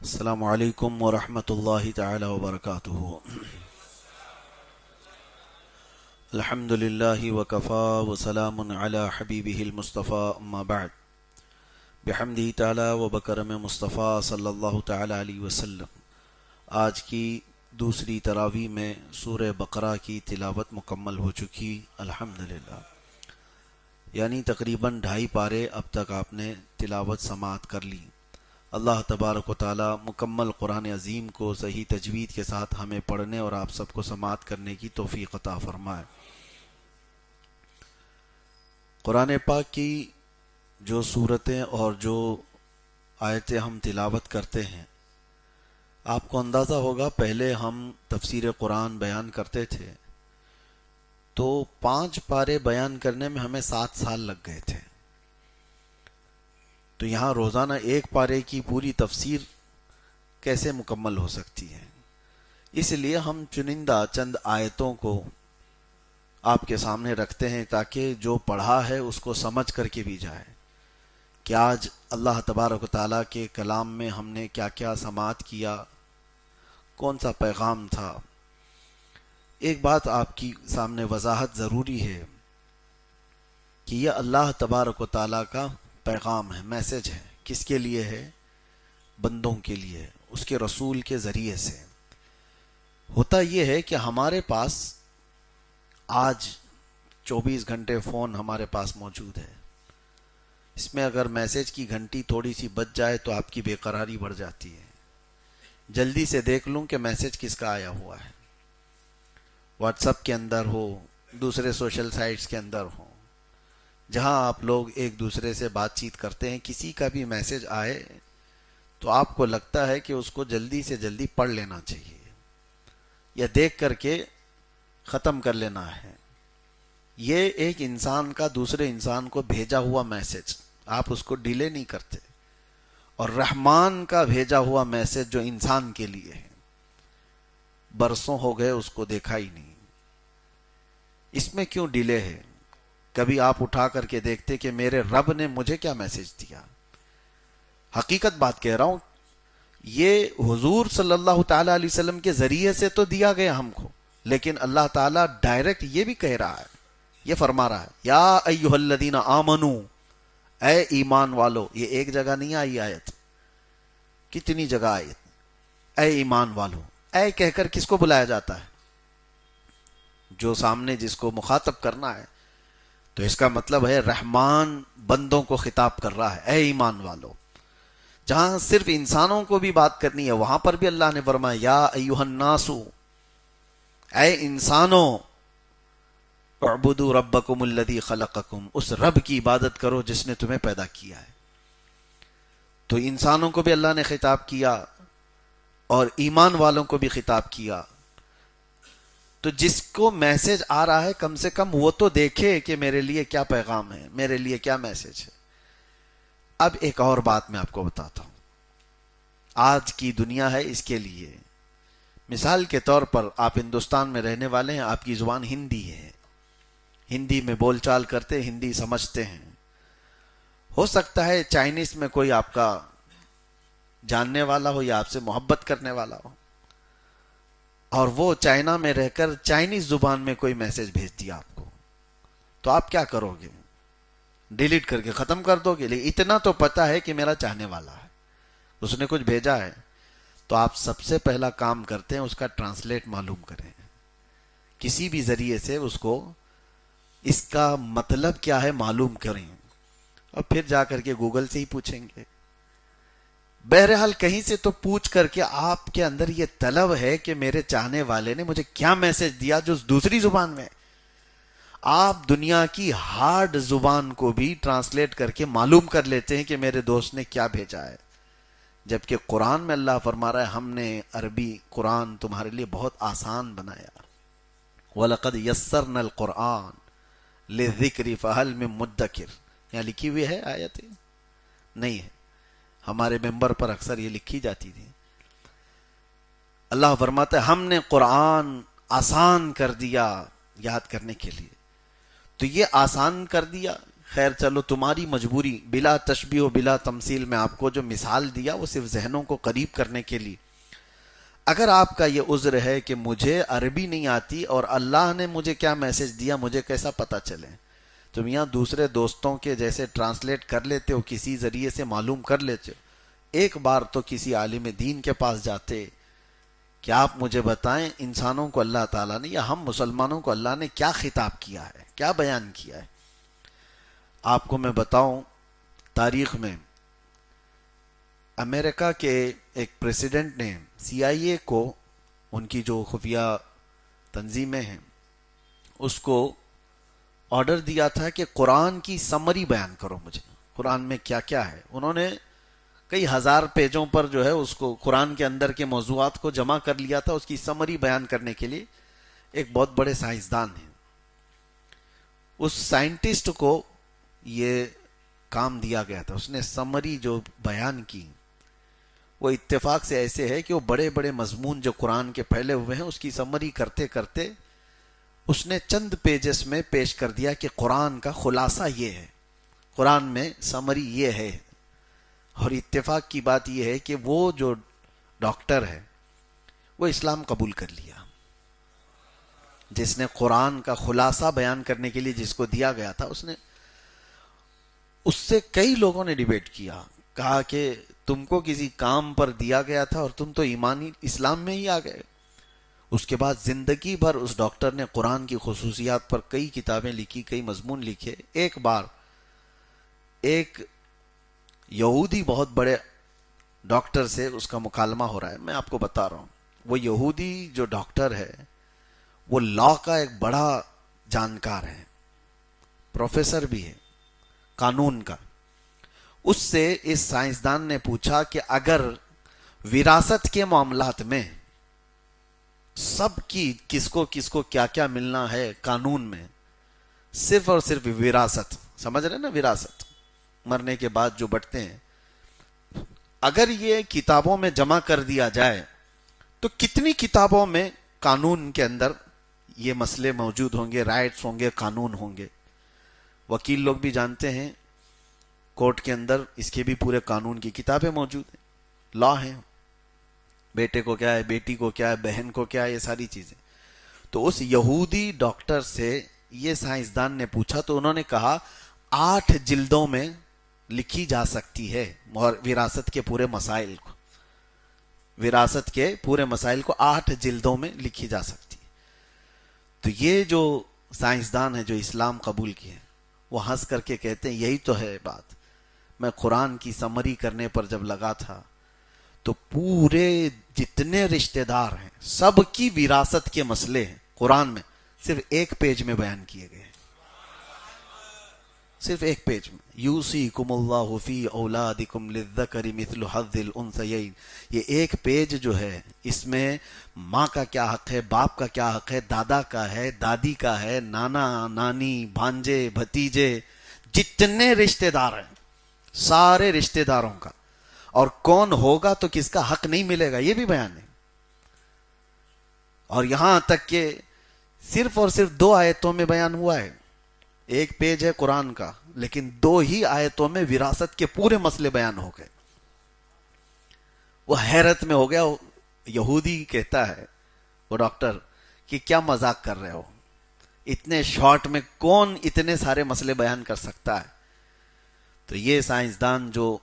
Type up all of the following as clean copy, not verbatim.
السلام علیکم ورحمۃ اللہ تعالی وبرکاتہ۔ الحمد للہ وکفا وسلام علی حبیبہ المصطفیٰ اما بعد۔ بحمدہ تعالی وبکرم مصطفیٰ صلی اللہ تعالی علیہ وسلم۔ آج کی دوسری تراویح میں سورہ بقرہ کی تلاوت مکمل ہو چکی الحمدللہ، یعنی تقریباً 2.5 پارے اب تک آپ نے تلاوت سماعت کر لی۔ اللہ تبارک و تعالی مکمل قرآن عظیم کو صحیح تجوید کے ساتھ ہمیں پڑھنے اور آپ سب کو سماعت کرنے کی توفیق عطا فرمائے۔ قرآن پاک کی جو صورتیں اور جو آیتیں ہم تلاوت کرتے ہیں، آپ کو اندازہ ہوگا پہلے ہم تفسیر قرآن بیان کرتے تھے تو 5 پارے بیان کرنے میں ہمیں 7 سال لگ گئے تھے۔ تو یہاں روزانہ 1 پارے کی پوری تفسیر کیسے مکمل ہو سکتی ہے؟ اس لیے ہم چنندہ چند آیتوں کو آپ کے سامنے رکھتے ہیں تاکہ جو پڑھا ہے اس کو سمجھ کر کے بھی جائے کہ آج اللہ تبارک و تعالیٰ کے کلام میں ہم نے کیا کیا سماعت کیا، کون سا پیغام تھا۔ ایک بات آپ کی سامنے وضاحت ضروری ہے کہ یہ اللہ تبارک و تعالیٰ کا پیغام ہے، میسج ہے۔ کس کے لیے ہے؟ بندوں کے لیے، اس کے رسول کے ذریعے سے۔ ہوتا یہ ہے کہ ہمارے پاس آج 24 گھنٹے فون ہمارے پاس موجود ہے۔ اس میں اگر میسج کی گھنٹی تھوڑی سی بچ جائے تو آپ کی بے قراری بڑھ جاتی ہے۔ جلدی سے دیکھ لوں کہ میسج کس کا آیا ہوا ہے، واٹس ایپ کے اندر ہو، دوسرے سوشل سائٹس کے اندر ہو، جہاں آپ لوگ ایک دوسرے سے بات چیت کرتے ہیں، کسی کا بھی میسج آئے تو آپ کو لگتا ہے کہ اس کو جلدی سے جلدی پڑھ لینا چاہیے یا دیکھ کر کے ختم کر لینا ہے۔ یہ ایک انسان کا دوسرے انسان کو بھیجا ہوا میسج، آپ اس کو ڈیلے نہیں کرتے، اور رحمان کا بھیجا ہوا میسج جو انسان کے لیے ہے، برسوں ہو گئے اس کو دیکھا ہی نہیں۔ اس میں کیوں ڈیلے ہے؟ کبھی آپ اٹھا کر کے دیکھتے کہ میرے رب نے مجھے کیا میسج دیا۔ حقیقت بات کہہ رہا ہوں، یہ حضور صلی اللہ تعالی علیہ وسلم کے ذریعے سے تو دیا گیا ہم کو، لیکن اللہ تعالیٰ ڈائریکٹ یہ بھی کہہ رہا ہے، یہ فرما رہا ہے یا ایھا الذین آمنو، اے ایمان والو۔ یہ ایک جگہ نہیں آئی آیت، کتنی جگہ آئی؟ اے ایمان والو، اے کہہ کر کس کو بلایا جاتا ہے؟ جو سامنے جس کو مخاطب کرنا ہے۔ تو اس کا مطلب ہے رحمان بندوں کو خطاب کر رہا ہے، اے ایمان والو۔ جہاں صرف انسانوں کو بھی بات کرنی ہے وہاں پر بھی اللہ نے فرمایا یا ایھا الناس، اے انسانوں، اعبدوا ربکم الذی خلقکم، اس رب کی عبادت کرو جس نے تمہیں پیدا کیا ہے۔ تو انسانوں کو بھی اللہ نے خطاب کیا اور ایمان والوں کو بھی خطاب کیا۔ تو جس کو میسج آ رہا ہے کم سے کم وہ تو دیکھے کہ میرے لیے کیا پیغام ہے، میرے لیے کیا میسج ہے۔ اب ایک اور بات میں آپ کو بتاتا ہوں، آج کی دنیا ہے اس کے لیے۔ مثال کے طور پر آپ ہندوستان میں رہنے والے ہیں، آپ کی زبان ہندی ہے، ہندی میں بول چال کرتے، ہندی سمجھتے ہیں۔ ہو سکتا ہے چائنیز میں کوئی آپ کا جاننے والا ہو یا آپ سے محبت کرنے والا ہو، اور وہ چائنا میں رہ کر چائنیز زبان میں کوئی میسج بھیج دیا آپ کو، تو آپ کیا کرو گے؟ ڈیلیٹ کر کے ختم کر دو گے؟ لیکن اتنا تو پتا ہے کہ میرا چاہنے والا ہے، اس نے کچھ بھیجا ہے، تو آپ سب سے پہلا کام کرتے ہیں اس کا ٹرانسلیٹ معلوم کریں، کسی بھی ذریعے سے اس کو اس کا مطلب کیا ہے معلوم کریں، اور پھر جا کر کے گوگل سے ہی پوچھیں گے۔ بہرحال کہیں سے تو پوچھ کر کے آپ کے اندر یہ طلب ہے کہ میرے چاہنے والے نے مجھے کیا میسج دیا جو دوسری زبان میں۔ آپ دنیا کی ہارڈ زبان کو بھی ٹرانسلیٹ کر کے معلوم کر لیتے ہیں کہ میرے دوست نے کیا بھیجا ہے، جبکہ قرآن میں اللہ فرما رہا ہے ہم نے عربی قرآن تمہارے لیے بہت آسان بنایا۔ وَلَقَدْ يَسَّرْنَا الْقُرْآنَ لِلذِّكْرِ فَهَلْ مِن مُدَّكِرٍ، یہاں لکھی ہوئی ہے آیت؟ نہیں ہے، ہمارے ممبر پر اکثر یہ لکھی جاتی تھی۔ اللہ فرماتا ہے ہم نے قرآن آسان کر دیا یاد کرنے کے لیے۔ تو یہ آسان کر دیا، خیر چلو تمہاری مجبوری، بلا تشبیہ و بلا تمثیل میں آپ کو جو مثال دیا وہ صرف ذہنوں کو قریب کرنے کے لیے. اگر آپ کا یہ عذر ہے کہ مجھے عربی نہیں آتی اور اللہ نے مجھے کیا میسج دیا مجھے کیسا پتہ چلے، تم یہاں دوسرے دوستوں کے جیسے ٹرانسلیٹ کر لیتے ہو، کسی ذریعے سے معلوم کر لیتے ہو. ایک بار تو کسی عالم دین کے پاس جاتے کہ آپ مجھے بتائیں انسانوں کو اللہ تعالیٰ نے یا ہم مسلمانوں کو اللہ نے کیا خطاب کیا ہے، کیا بیان کیا ہے. آپ کو میں بتاؤں، تاریخ میں امریکہ کے ایک پریزیڈنٹ نے سی آئی اے کو، ان کی جو خفیہ تنظیمیں ہیں، اس کو آرڈر دیا تھا کہ قرآن کی سمری بیان کرو مجھے، قرآن میں کیا کیا ہے. انہوں نے کئی ہزار پیجوں پر جو ہے اس کو قرآن کے اندر کے موضوعات کو جمع کر لیا تھا. اس کی سمری بیان کرنے کے لیے ایک بہت بڑے سائنسدان ہیں، اس سائنٹسٹ کو یہ کام دیا گیا تھا. اس نے سمری جو بیان کی وہ اتفاق سے ایسے ہے کہ وہ بڑے بڑے مضمون جو قرآن کے پھیلے ہوئے ہیں اس کی سمری کرتے کرتے اس نے چند پیجز میں پیش کر دیا کہ قرآن کا خلاصہ یہ ہے، قرآن میں سمری یہ ہے. اور اتفاق کی بات یہ ہے کہ وہ جو ڈاکٹر ہے وہ اسلام قبول کر لیا، جس نے قرآن کا خلاصہ بیان کرنے کے لیے جس کو دیا گیا تھا. اس سے کئی لوگوں نے ڈیبیٹ کیا، کہا کہ تم کو کسی کام پر دیا گیا تھا اور تم تو ایمانی اسلام میں ہی آ گئے. اس کے بعد زندگی بھر اس ڈاکٹر نے قرآن کی خصوصیات پر کئی کتابیں لکھی، کئی مضمون لکھے. ایک بار ایک یہودی بہت بڑے ڈاکٹر سے اس کا مکالمہ ہو رہا ہے، میں آپ کو بتا رہا ہوں. وہ یہودی جو ڈاکٹر ہے وہ لا کا ایک بڑا جانکار ہے، پروفیسر بھی ہے قانون کا. اس سے اس سائنسدان نے پوچھا کہ اگر وراثت کے معاملات میں سب کی کس کو کیا کیا ملنا ہے قانون میں، صرف اور صرف وراثت، سمجھ رہے نا، وراثت مرنے کے بعد جو بٹتے ہیں، اگر یہ کتابوں میں جمع کر دیا جائے تو کتنی کتابوں میں قانون کے اندر یہ مسئلے موجود ہوں گے، رائٹس ہوں گے، قانون ہوں گے. وکیل لوگ بھی جانتے ہیں کورٹ کے اندر اس کے بھی پورے قانون کی کتابیں موجود ہیں، لا ہیں، بیٹے کو کیا ہے، بیٹی کو کیا ہے، بہن کو کیا ہے، یہ ساری چیزیں. تو اس یہودی ڈاکٹر سے یہ سائنسدان نے پوچھا تو انہوں نے کہا 8 جلدوں میں لکھی جا سکتی ہے وراثت کے پورے مسائل کو، وراثت کے پورے مسائل کو 8 جلدوں میں لکھی جا سکتی ہے. تو یہ جو سائنسدان ہے جو اسلام قبول کیے وہ ہنس کر کے کہتے ہیں یہی تو ہے بات. میں قرآن کی سمری کرنے پر جب لگا تھا تو پورے جتنے رشتہ دار ہیں سب کی وراثت کے مسئلے ہیں قرآن میں صرف ایک پیج میں بیان کیے گئے ہیں، صرف ایک پیج میں. یوصیکم اللہ فی اولادکم للذکر مثل حظ الانثیین. یہ ایک پیج جو ہے اس میں ماں کا کیا حق ہے، باپ کا کیا حق ہے، دادا کا ہے، دادی کا ہے، نانا نانی، بھانجے بھتیجے، جتنے رشتہ دار ہیں سارے رشتہ داروں کا، اور کون ہوگا تو کس کا حق نہیں ملے گا یہ بھی بیان ہے. اور یہاں تک کہ صرف اور صرف 2 آیتوں میں بیان ہوا ہے. ایک پیج ہے قرآن کا لیکن 2 ہی آیتوں میں وراثت کے پورے مسئلے بیان ہو گئے. وہ حیرت میں ہو گیا. یہودی کہتا ہے وہ ڈاکٹر کہ کیا مذاق کر رہے ہو، اتنے شارٹ میں کون اتنے سارے مسئلے بیان کر سکتا ہے. تو یہ سائنسدان جو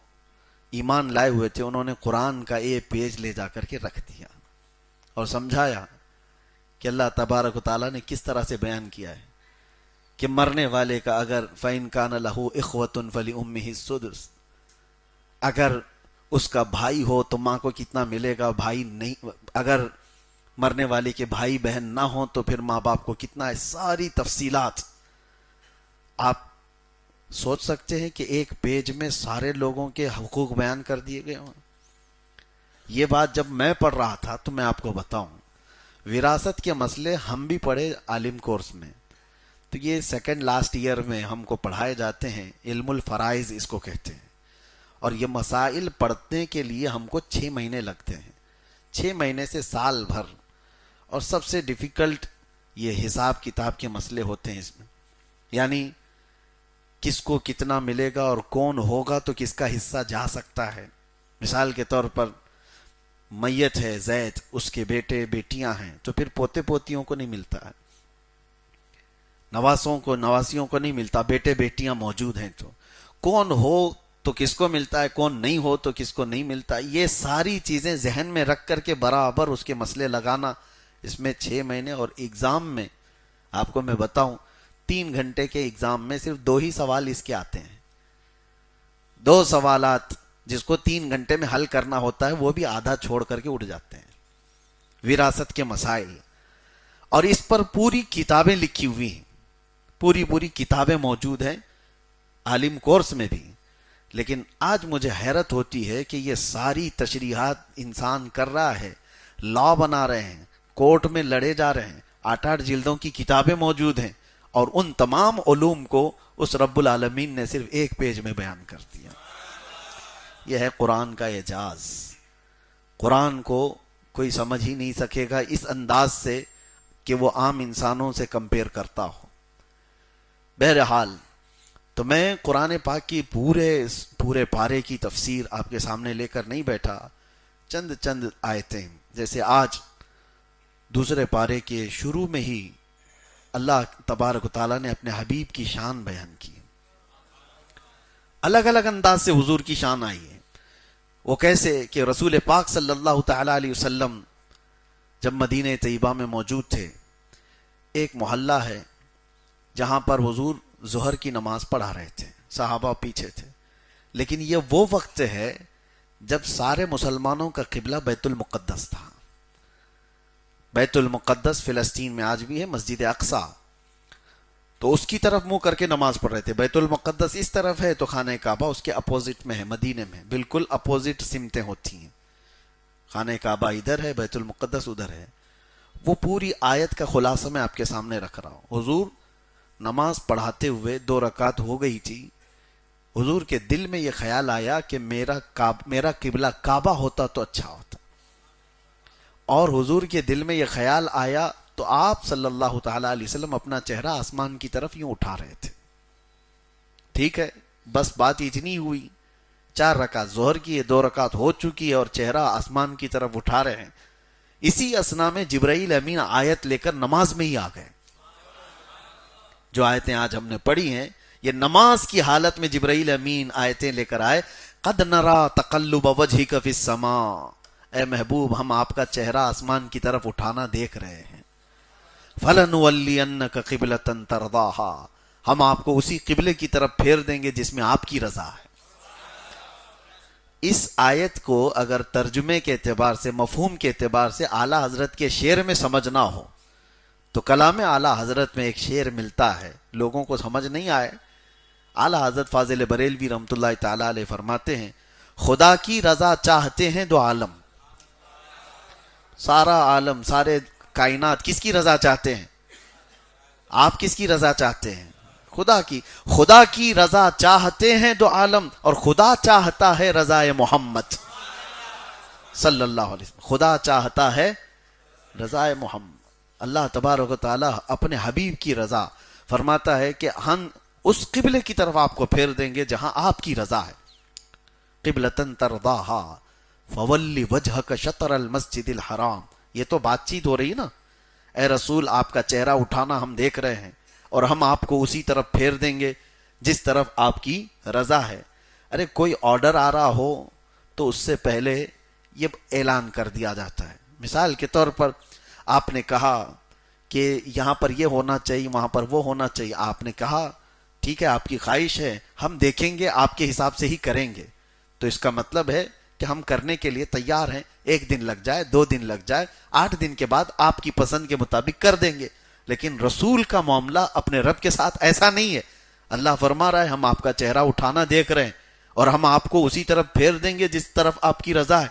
ایمان لائے ہوئے تھے انہوں نے قرآن کا ایک پیج لے جا کر کے رکھ دیا اور سمجھایا کہ اللہ تبارک و تعالیٰ نے کس طرح سے بیان کیا ہے کہ مرنے والے کا اگر فَإِن كَانَ لَهُ إِخْوَةٌ فَلِأُمِّهِ السُّدُسُ، اگر اس کا بھائی ہو تو ماں کو کتنا ملے گا، بھائی نہیں، اگر مرنے والے کے بھائی بہن نہ ہو تو پھر ماں باپ کو کتنا ہے. ساری تفصیلات آپ سوچ سکتے ہیں کہ ایک پیج میں سارے لوگوں کے حقوق بیان کر دیے گئے ہوں. یہ بات جب میں پڑھ رہا تھا تو میں آپ کو بتاؤں وراثت کے مسئلے ہم بھی پڑھے عالم کورس میں، تو یہ سیکنڈ لاسٹ ایئر میں ہم کو پڑھائے جاتے ہیں، علم الفرائض اس کو کہتے ہیں. اور یہ مسائل پڑھنے کے لیے ہم کو 6 مہینے لگتے ہیں، 6 مہینے سے سال بھر. اور سب سے ڈیفیکلٹ یہ حساب کتاب کے مسئلے ہوتے ہیں اس میں. یعنی کس کو کتنا ملے گا اور کون ہوگا تو کس کا حصہ جا سکتا ہے. مثال کے طور پر میت ہے زید، اس کے بیٹے بیٹیاں ہیں تو پھر پوتے پوتیوں کو نہیں ملتا ہے، نواسوں کو نواسیوں کو نہیں ملتا، بیٹے بیٹیاں موجود ہیں تو کون ہو تو کس کو ملتا ہے، کون نہیں ہو تو کس کو نہیں ملتا. یہ ساری چیزیں ذہن میں رکھ کر کے برابر اس کے مسئلے لگانا. اس میں 6 مہینے اور ایگزام میں آپ کو میں بتاؤں 3 گھنٹے کے ایگزام میں صرف 2 ہی سوال اس کے آتے ہیں. 2 سوالات جس کو 3 گھنٹے میں حل کرنا ہوتا ہے وہ بھی آدھا چھوڑ کر کے اٹھ جاتے ہیں. وراثت کے مسائل، اور اس پر پوری کتابیں لکھی ہوئی ہیں، پوری کتابیں موجود ہیں عالم کورس میں بھی. لیکن آج مجھے حیرت ہوتی ہے کہ یہ ساری تشریحات انسان کر رہا ہے، لا بنا رہے ہیں، کورٹ میں لڑے جا رہے ہیں، 8 جلدوں کی کتابیں موجود ہیں، اور ان تمام علوم کو اس رب العالمین نے صرف 1 پیج میں بیان کر دیا. یہ ہے قرآن کا اعجاز. قرآن کو کوئی سمجھ ہی نہیں سکے گا اس انداز سے کہ وہ عام انسانوں سے کمپیئر کرتا ہو. بہرحال تو میں قرآن پاک کی پورے پارے کی تفسیر آپ کے سامنے لے کر نہیں بیٹھا. چند آیتیں، جیسے آج دوسرے پارے کے شروع میں ہی اللہ تبارک و تعالیٰ نے اپنے حبیب کی شان بیان کی. الگ الگ انداز سے حضور کی شان آئی ہے. وہ کیسے کہ رسول پاک صلی اللہ تعالیٰ علیہ وسلم جب مدینہ طیبہ میں موجود تھے، ایک محلہ ہے جہاں پر حضور ظہر کی نماز پڑھا رہے تھے، صحابہ پیچھے تھے. لیکن یہ وہ وقت ہے جب سارے مسلمانوں کا قبلہ بیت المقدس تھا. بیت المقدس فلسطین میں آج بھی ہے، مسجد اقصی، تو اس کی طرف منہ کر کے نماز پڑھ رہے تھے. بیت المقدس اس طرف ہے تو خانہ کعبہ اس کے اپوزٹ میں ہے، مدینے میں بالکل اپوزٹ سمتیں ہوتی ہیں. خانہ کعبہ ادھر ہے، بیت المقدس ادھر ہے. وہ پوری آیت کا خلاصہ میں آپ کے سامنے رکھ رہا ہوں. حضور نماز پڑھاتے ہوئے 2 رکعت ہو گئی تھی. حضور کے دل میں یہ خیال آیا کہ میرا قبلہ کعبہ ہوتا تو اچھا ہوتا. اور حضور کے دل میں یہ خیال آیا تو آپ صلی اللہ تعالیٰ علیہ وسلم اپنا چہرہ آسمان کی طرف یوں اٹھا رہے تھے. ٹھیک ہے، بس بات اتنی ہوئی. 4 رکعت ظہر کی ہے، 2 رکعت ہو چکی ہے اور چہرہ آسمان کی طرف اٹھا رہے ہیں. اسی اسنا میں جبرائیل امین آیت لے کر نماز میں ہی آ گئے. جو آیتیں آج ہم نے پڑھی ہیں یہ نماز کی حالت میں جبرائیل امین آیتیں لے کر آئے. قد نرا تقلب وجهک فی السماء، اے محبوب ہم آپ کا چہرہ آسمان کی طرف اٹھانا دیکھ رہے ہیں. فَلَنُوَلِّيَنَّكَ قِبْلَةً تَرْضَاهَا، ہم آپ کو اسی قبلے کی طرف پھیر دیں گے جس میں آپ کی رضا ہے. اس آیت کو اگر ترجمے کے اعتبار سے، مفہوم کے اعتبار سے اعلیٰ حضرت کے شعر میں سمجھنا ہو تو کلام اعلیٰ حضرت میں ایک شعر ملتا ہے، لوگوں کو سمجھ نہیں آئے. اعلیٰ حضرت فاضل بریلوی رحمۃ اللہ تعالیٰ علیہ فرماتے ہیں، خدا کی رضا چاہتے ہیں 2 عالم. سارا عالم، سارے کائنات کس کی رضا چاہتے ہیں؟ آپ کس کی رضا چاہتے ہیں؟ خدا کی رضا چاہتے ہیں 2 عالم، اور خدا چاہتا ہے رضا محمد صلی اللہ علیہ وسلم. خدا چاہتا ہے رضا محمد. اللہ تبارک و تعالیٰ اپنے حبیب کی رضا فرماتا ہے کہ ہم اس قبلے کی طرف آپ کو پھیر دیں گے جہاں آپ کی رضا ہے. قبلتن ترضاہا فولی وجہک شطر المسجد الحرام. یہ تو بات چیت ہو رہی نا، اے رسول آپ کا چہرہ اٹھانا ہم دیکھ رہے ہیں اور ہم آپ کو اسی طرف پھیر دیں گے جس طرف آپ کی رضا ہے. ارے کوئی آرڈر آ رہا ہو تو اس سے پہلے یہ اعلان کر دیا جاتا ہے. مثال کے طور پر آپ نے کہا کہ یہاں پر یہ ہونا چاہیے، وہاں پر وہ ہونا چاہیے. آپ نے کہا ٹھیک ہے آپ کی خواہش ہے، ہم دیکھیں گے، آپ کے حساب سے ہی کریں گے. تو اس کا مطلب ہے کہ ہم کرنے کے لیے تیار ہیں. 1 دن لگ جائے، 2 دن لگ جائے، 8 دن کے بعد آپ کی پسند کے مطابق کر دیں گے. لیکن رسول کا معاملہ اپنے رب کے ساتھ ایسا نہیں ہے. اللہ فرما رہا ہے ہم آپ کا چہرہ اٹھانا دیکھ رہے ہیں اور ہم آپ کو اسی طرف پھیر دیں گے جس طرف آپ کی رضا ہے.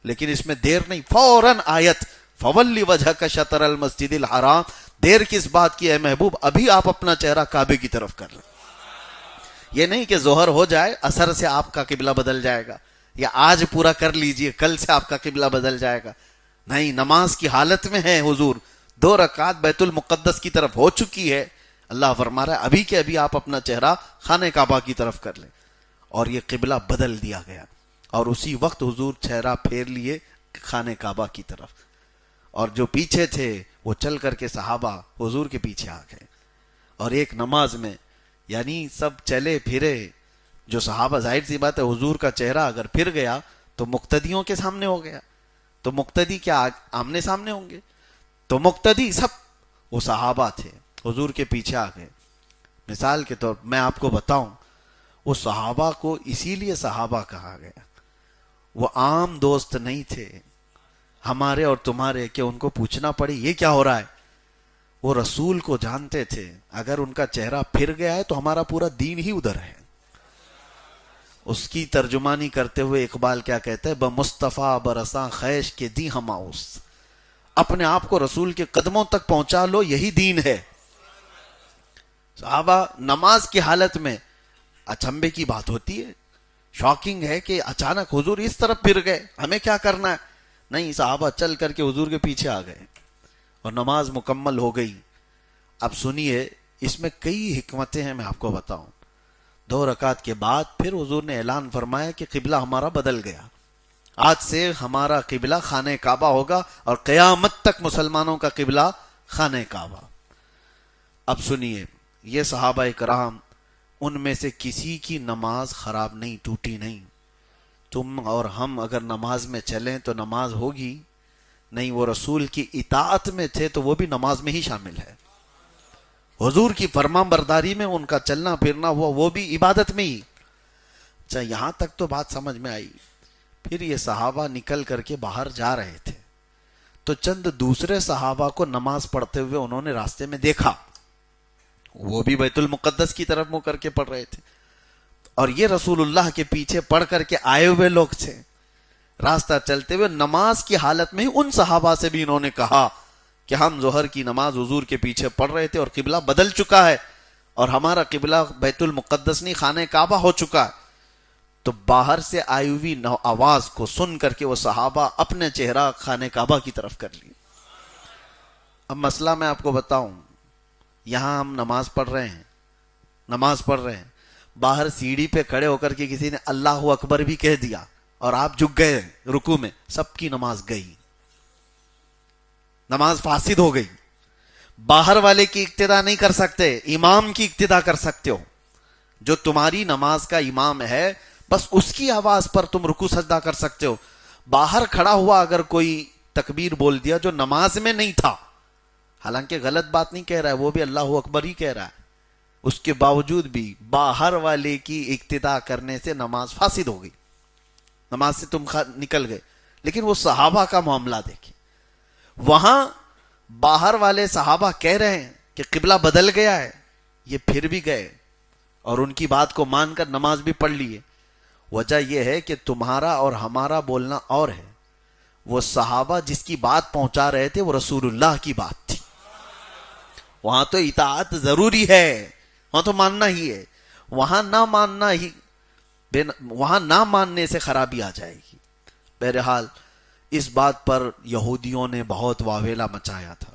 لیکن اس میں دیر نہیں، فوراً آیت فولی وجہک شطر المسجد الحرام. دیر کس بات کی ہے محبوب؟ ابھی آپ اپنا چہرہ کعبے کی طرف کر لیں. یہ نہیں کہ ظہر ہو جائے عصر سے آپ کا قبلہ بدل جائے گا، یا آج پورا کر لیجئے کل سے آپ کا قبلہ بدل جائے گا. نہیں، نماز کی حالت میں ہے حضور. 2 رکعت بیت المقدس کی طرف ہو چکی ہے. اللہ فرما رہا ہے ابھی کے ابھی آپ اپنا چہرہ خانہ کعبہ کی طرف کر لیں، اور یہ قبلہ بدل دیا گیا، اور اسی وقت حضور چہرہ پھیر لیے خانہ کعبہ کی طرف، اور جو پیچھے تھے وہ چل کر کے صحابہ حضور کے پیچھے آ گئے، اور ایک نماز میں یعنی سب چلے پھرے، جو صحابہ ظاہر سی بات ہے حضور کا چہرہ اگر پھر گیا تو مقتدیوں کے سامنے ہو گیا، تو مقتدی کیا آمنے سامنے ہوں گے؟ تو مقتدی سب وہ صحابہ تھے، حضور کے پیچھے آ گئے۔ مثال کے طور میں آپ کو بتاؤں، وہ صحابہ کو اسی لیے صحابہ کہا گیا، وہ عام دوست نہیں تھے ہمارے اور تمہارے کہ ان کو پوچھنا پڑے یہ کیا ہو رہا ہے۔ وہ رسول کو جانتے تھے، اگر ان کا چہرہ پھر گیا ہے تو ہمارا پورا دین ہی ادھر ہے۔ اس کی ترجمانی کرتے ہوئے اقبال کیا کہتا ہے، بمصطفیٰ برساں خیش کے دی ہماؤس، اپنے آپ کو رسول کے قدموں تک پہنچا لو، یہی دین ہے۔ صحابہ نماز کی حالت میں اچنبے کی بات ہوتی ہے، شاکنگ ہے کہ اچانک حضور اس طرف پھر گئے، ہمیں کیا کرنا ہے؟ نہیں، صحابہ چل کر کے حضور کے پیچھے آ گئے اور نماز مکمل ہو گئی۔ اب سنیے، اس میں کئی حکمتیں ہیں، میں آپ کو بتاؤں۔ 2 رکعت کے بعد پھر حضور نے اعلان فرمایا کہ قبلہ ہمارا بدل گیا، آج سے ہمارا قبلہ خانہ کعبہ ہوگا، اور قیامت تک مسلمانوں کا قبلہ خانہ کعبہ۔ اب سنیے، یہ صحابہ کرام، ان میں سے کسی کی نماز خراب نہیں، ٹوٹی نہیں۔ تم اور ہم اگر نماز میں چلیں تو نماز ہوگی نہیں، وہ رسول کی اطاعت میں تھے تو وہ بھی نماز میں ہی شامل ہے، حضور کی فرمان برداری میں ان کا چلنا پھرنا ہوا، وہ بھی عبادت میں ہی۔ اچھا، یہاں تک تو بات سمجھ میں آئی۔ پھر یہ صحابہ نکل کر کے باہر جا رہے تھے تو چند دوسرے صحابہ کو نماز پڑھتے ہوئے انہوں نے راستے میں دیکھا، وہ بھی بیت المقدس کی طرف منہ کر کے پڑھ رہے تھے، اور یہ رسول اللہ کے پیچھے پڑھ کر کے آئے ہوئے لوگ تھے۔ راستہ چلتے ہوئے نماز کی حالت میں ہی ان صحابہ سے بھی انہوں نے کہا کہ ہم ظہر کی نماز حضور کے پیچھے پڑھ رہے تھے اور قبلہ بدل چکا ہے، اور ہمارا قبلہ بیت المقدس نہیں خانہ کعبہ ہو چکا ہے۔ تو باہر سے آئی ہوئی آواز کو سن کر کے وہ صحابہ اپنے چہرہ خانہ کعبہ کی طرف کر لیے۔ اب مسئلہ میں آپ کو بتاؤں، یہاں ہم نماز پڑھ رہے ہیں، باہر سیڑھی پہ کھڑے ہو کر کے کسی نے اللہ اکبر بھی کہہ دیا اور آپ جھک گئے رکوع میں، سب کی نماز گئی، نماز فاسد ہو گئی۔ باہر والے کی اقتدا نہیں کر سکتے، امام کی اقتدا کر سکتے ہو، جو تمہاری نماز کا امام ہے بس اس کی آواز پر تم رکوع سجدہ کر سکتے ہو۔ باہر کھڑا ہوا اگر کوئی تکبیر بول دیا جو نماز میں نہیں تھا، حالانکہ غلط بات نہیں کہہ رہا ہے، وہ بھی اللہ اکبر ہی کہہ رہا ہے، اس کے باوجود بھی باہر والے کی اقتدا کرنے سے نماز فاسد ہو گئی، نماز سے تم نکل گئے۔ لیکن وہ صحابہ کا معاملہ دیکھیں، وہاں باہر والے صحابہ کہہ رہے ہیں کہ قبلہ بدل گیا ہے، یہ پھر بھی گئے اور ان کی بات کو مان کر نماز بھی پڑھ لیے۔ وجہ یہ ہے کہ تمہارا اور ہمارا بولنا اور ہے، وہ صحابہ جس کی بات پہنچا رہے تھے وہ رسول اللہ کی بات تھی، وہاں تو اطاعت ضروری ہے، وہاں تو ماننا ہی ہے، وہاں نہ ماننے سے خرابی آ جائے گی۔ بہرحال اس بات پر یہودیوں نے بہت واویلا مچایا تھا،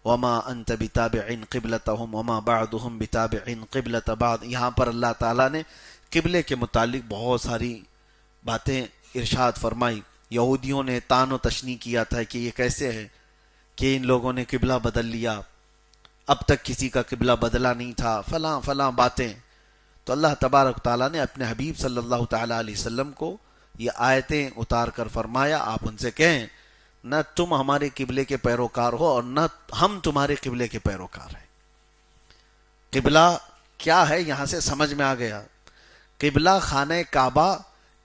وما انت بتابع قبلتهم وما بعضهم بتابع قبلة بعض۔ یہاں پر اللہ تعالیٰ نے قبلے کے متعلق بہت ساری باتیں ارشاد فرمائی۔ یہودیوں نے طعن و تشنیع کیا تھا کہ یہ کیسے ہے کہ ان لوگوں نے قبلہ بدل لیا، اب تک کسی کا قبلہ بدلا نہیں تھا، فلاں فلاں باتیں۔ تو اللہ تبارک تعالیٰ نے اپنے حبیب صلی اللہ تعالیٰ علیہ وسلم کو یہ آیتیں اتار کر فرمایا، آپ ان سے کہیں نہ تم ہمارے قبلے کے پیروکار ہو اور نہ ہم تمہارے قبلے کے پیروکار ہیں۔ قبلہ کیا ہے یہاں سے سمجھ میں آ گیا۔ قبلہ خانہ کعبہ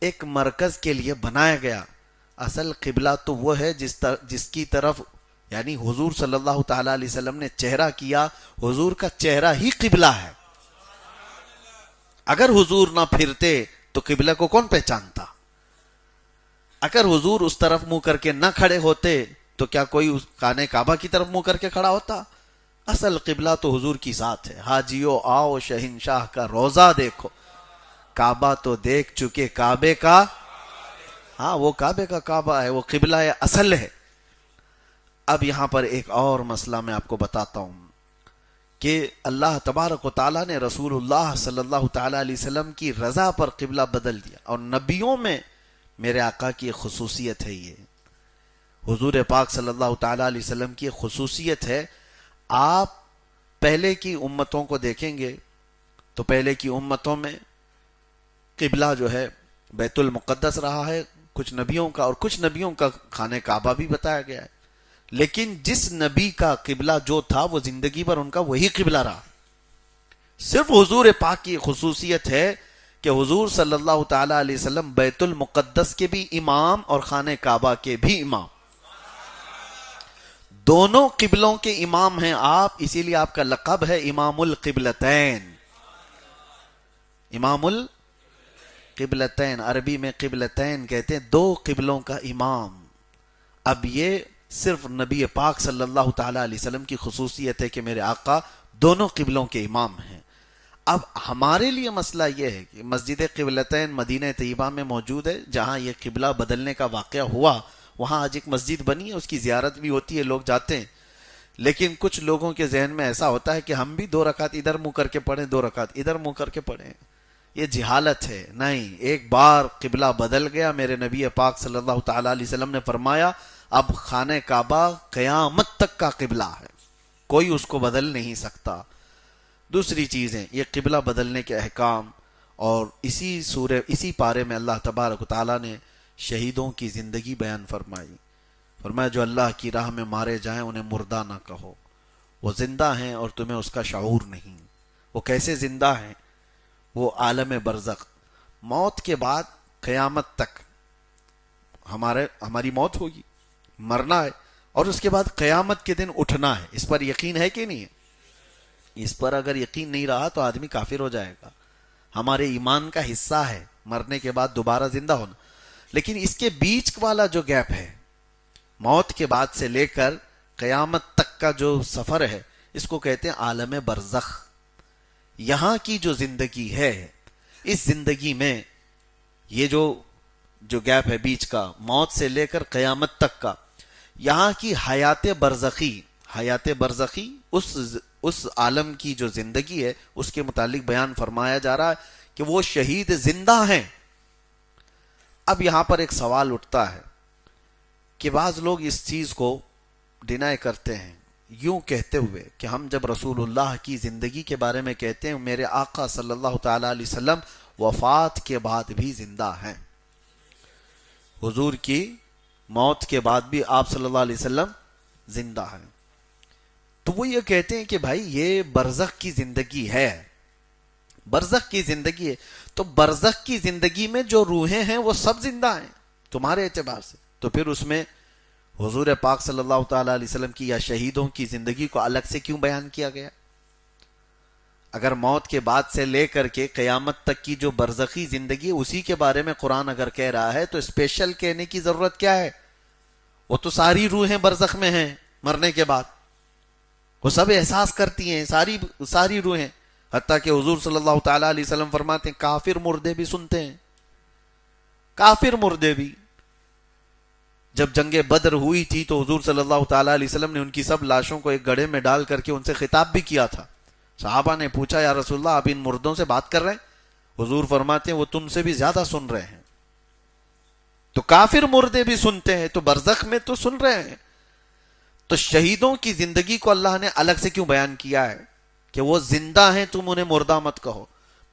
ایک مرکز کے لیے بنایا گیا، اصل قبلہ تو وہ ہے جس کی طرف یعنی حضور صلی اللہ تعالیٰ علیہ وسلم نے چہرہ کیا، حضور کا چہرہ ہی قبلہ ہے۔ اگر حضور نہ پھرتے تو قبلہ کو کون پہچانتا؟ اگر حضور اس طرف منہ کر کے نہ کھڑے ہوتے تو کیا کوئی اس خانہ کعبہ کی طرف منہ کر کے کھڑا ہوتا؟ اصل قبلہ تو حضور کی ذات ہے۔ حاجیو آؤ شہنشاہ کا روزہ دیکھو، کعبہ تو دیکھ چکے کعبے کا، ہاں وہ کعبے کا کعبہ ہے، وہ قبلہ ہے، اصل ہے۔ اب یہاں پر ایک اور مسئلہ میں آپ کو بتاتا ہوں کہ اللہ تبارک و تعالیٰ نے رسول اللہ صلی اللہ تعالیٰ علیہ وسلم کی رضا پر قبلہ بدل دیا. اور نبیوں میں میرے آقا کی ایک خصوصیت ہے، یہ حضور پاک صلی اللہ تعالیٰ علیہ وسلم کی ایک خصوصیت ہے. آپ پہلے کی امتوں کو دیکھیں گے تو پہلے کی امتوں میں قبلہ جو ہے بیت المقدس رہا ہے کچھ نبیوں کا، اور کچھ نبیوں کا خانہ کعبہ بھی بتایا گیا ہے. لیکن جس نبی کا قبلہ جو تھا وہ زندگی پر ان کا وہی قبلہ رہا. صرف حضور پاک کی خصوصیت ہے کہ حضور صلی اللہ تعالیٰ علیہ وسلم بیت المقدس کے بھی امام اور خانہ کعبہ کے بھی امام، دونوں قبلوں کے امام ہیں آپ. اسی لیے آپ کا لقب ہے امام القبلتین. امام القبلتین، عربی میں قبلتین کہتے ہیں، دو قبلوں کا امام. اب یہ صرف نبی پاک صلی اللہ تعالیٰ علیہ وسلم کی خصوصیت ہے کہ میرے آقا دونوں قبلوں کے امام ہیں. اب ہمارے لیے مسئلہ یہ ہے کہ مسجد قبلتین مدینہ طیبہ میں موجود ہے، جہاں یہ قبلہ بدلنے کا واقعہ ہوا وہاں آج ایک مسجد بنی ہے، اس کی زیارت بھی ہوتی ہے، لوگ جاتے ہیں. لیکن کچھ لوگوں کے ذہن میں ایسا ہوتا ہے کہ ہم بھی 2 رکعت ادھر منہ کر کے پڑھیں، 2 رکعت ادھر منہ کر کے پڑھیں. یہ جہالت ہے. نہیں، ایک بار قبلہ بدل گیا، میرے نبی پاک صلی اللہ تعالیٰ علیہ وسلم نے فرمایا اب خانہ کعبہ قیامت تک کا قبلہ ہے، کوئی اس کو بدل نہیں سکتا. دوسری چیزیں یہ قبلہ بدلنے کے احکام، اور اسی پارے میں اللہ تبارک و تعالیٰ نے شہیدوں کی زندگی بیان فرمائی. فرمایا جو اللہ کی راہ میں مارے جائیں انہیں مردہ نہ کہو، وہ زندہ ہیں اور تمہیں اس کا شعور نہیں. وہ کیسے زندہ ہیں؟ وہ عالم برزخ، موت کے بعد قیامت تک ہماری موت ہوگی، مرنا ہے، اور اس کے بعد قیامت کے دن اٹھنا ہے. اس پر یقین ہے کہ نہیں ہے؟ اس پر اگر یقین نہیں رہا تو آدمی کافر ہو جائے گا. ہمارے ایمان کا حصہ ہے مرنے کے بعد دوبارہ زندہ ہونا. لیکن اس کے بیچ والا جو گیپ ہے، موت کے بعد سے لے کر قیامت تک کا جو سفر ہے، اس کو کہتے ہیں عالم برزخ. یہاں کی جو زندگی ہے، اس زندگی میں یہ جو گیپ ہے بیچ کا، موت سے لے کر قیامت تک کا، یہاں کی حیات برزخی اس عالم کی جو زندگی ہے اس کے متعلق بیان فرمایا جا رہا ہے کہ وہ شہید زندہ ہیں. اب یہاں پر ایک سوال اٹھتا ہے کہ بعض لوگ اس چیز کو ڈینائی کرتے ہیں یوں کہتے ہوئے کہ ہم جب رسول اللہ کی زندگی کے بارے میں کہتے ہیں میرے آقا صلی اللہ تعالی علیہ وسلم وفات کے بعد بھی زندہ ہیں، حضور کی موت کے بعد بھی آپ صلی اللہ علیہ وسلم زندہ ہیں. تو وہ یہ کہتے ہیں کہ بھائی یہ برزخ کی زندگی ہے، برزخ کی زندگی ہے، تو برزخ کی زندگی میں جو روحیں ہیں وہ سب زندہ ہیں تمہارے اعتبار سے. تو پھر اس میں حضور پاک صلی اللہ تعالی علیہ وسلم کی یا شہیدوں کی زندگی کو الگ سے کیوں بیان کیا گیا؟ اگر موت کے بعد سے لے کر کے قیامت تک کی جو برزخی زندگی اسی کے بارے میں قرآن اگر کہہ رہا ہے تو اسپیشل کہنے کی ضرورت کیا ہے؟ وہ تو ساری روحیں برزخ میں ہیں، مرنے کے بعد وہ سب احساس کرتی ہیں، ساری روحیں. حتیٰ کہ حضور صلی اللہ تعالی علیہ وسلم فرماتے ہیں کافر مردے بھی سنتے ہیں. کافر مردے بھی. جب جنگ بدر ہوئی تھی تو حضور صلی اللہ تعالی علیہ وسلم نے ان کی سب لاشوں کو ایک گڑھے میں ڈال کر کے ان سے خطاب بھی کیا تھا. صحابہ نے پوچھا یا رسول اللہ آپ ان مردوں سے بات کر رہے ہیں؟ حضور فرماتے ہیں وہ تم سے بھی زیادہ سن رہے ہیں. تو کافر مردے بھی سنتے ہیں تو برزخ میں تو سن رہے ہیں. تو شہیدوں کی زندگی کو اللہ نے الگ سے کیوں بیان کیا ہے کہ وہ زندہ ہیں تم انہیں مردہ مت کہو؟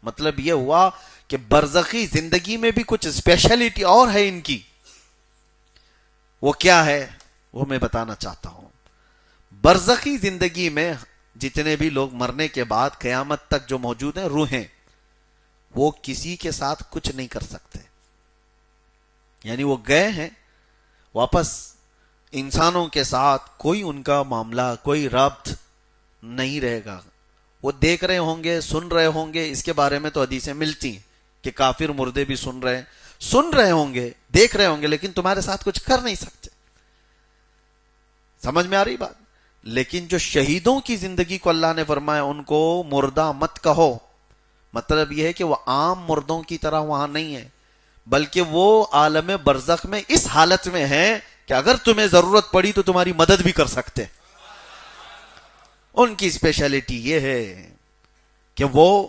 مطلب یہ ہوا کہ برزخی زندگی میں بھی کچھ اسپیشلٹی اور ہے ان کی. وہ کیا ہے وہ میں بتانا چاہتا ہوں. برزخی زندگی میں جتنے بھی لوگ مرنے کے بعد قیامت تک جو موجود ہیں روحیں، وہ کسی کے ساتھ کچھ نہیں کر سکتے. یعنی وہ گئے ہیں واپس، انسانوں کے ساتھ کوئی ان کا معاملہ، کوئی ربط نہیں رہے گا. وہ دیکھ رہے ہوں گے، سن رہے ہوں گے. اس کے بارے میں تو حدیثیں ملتی ہیں کہ کافر مردے بھی سن رہے ہوں گے، دیکھ رہے ہوں گے، لیکن تمہارے ساتھ کچھ کر نہیں سکتے. سمجھ میں آ رہی بات؟ لیکن جو شہیدوں کی زندگی کو اللہ نے فرمایا ان کو مردہ مت کہو، مطلب یہ ہے کہ وہ عام مردوں کی طرح وہاں نہیں ہے، بلکہ وہ عالم برزخ میں اس حالت میں ہے کہ اگر تمہیں ضرورت پڑی تو تمہاری مدد بھی کر سکتے. ان کی اسپیشلٹی یہ ہے کہ وہ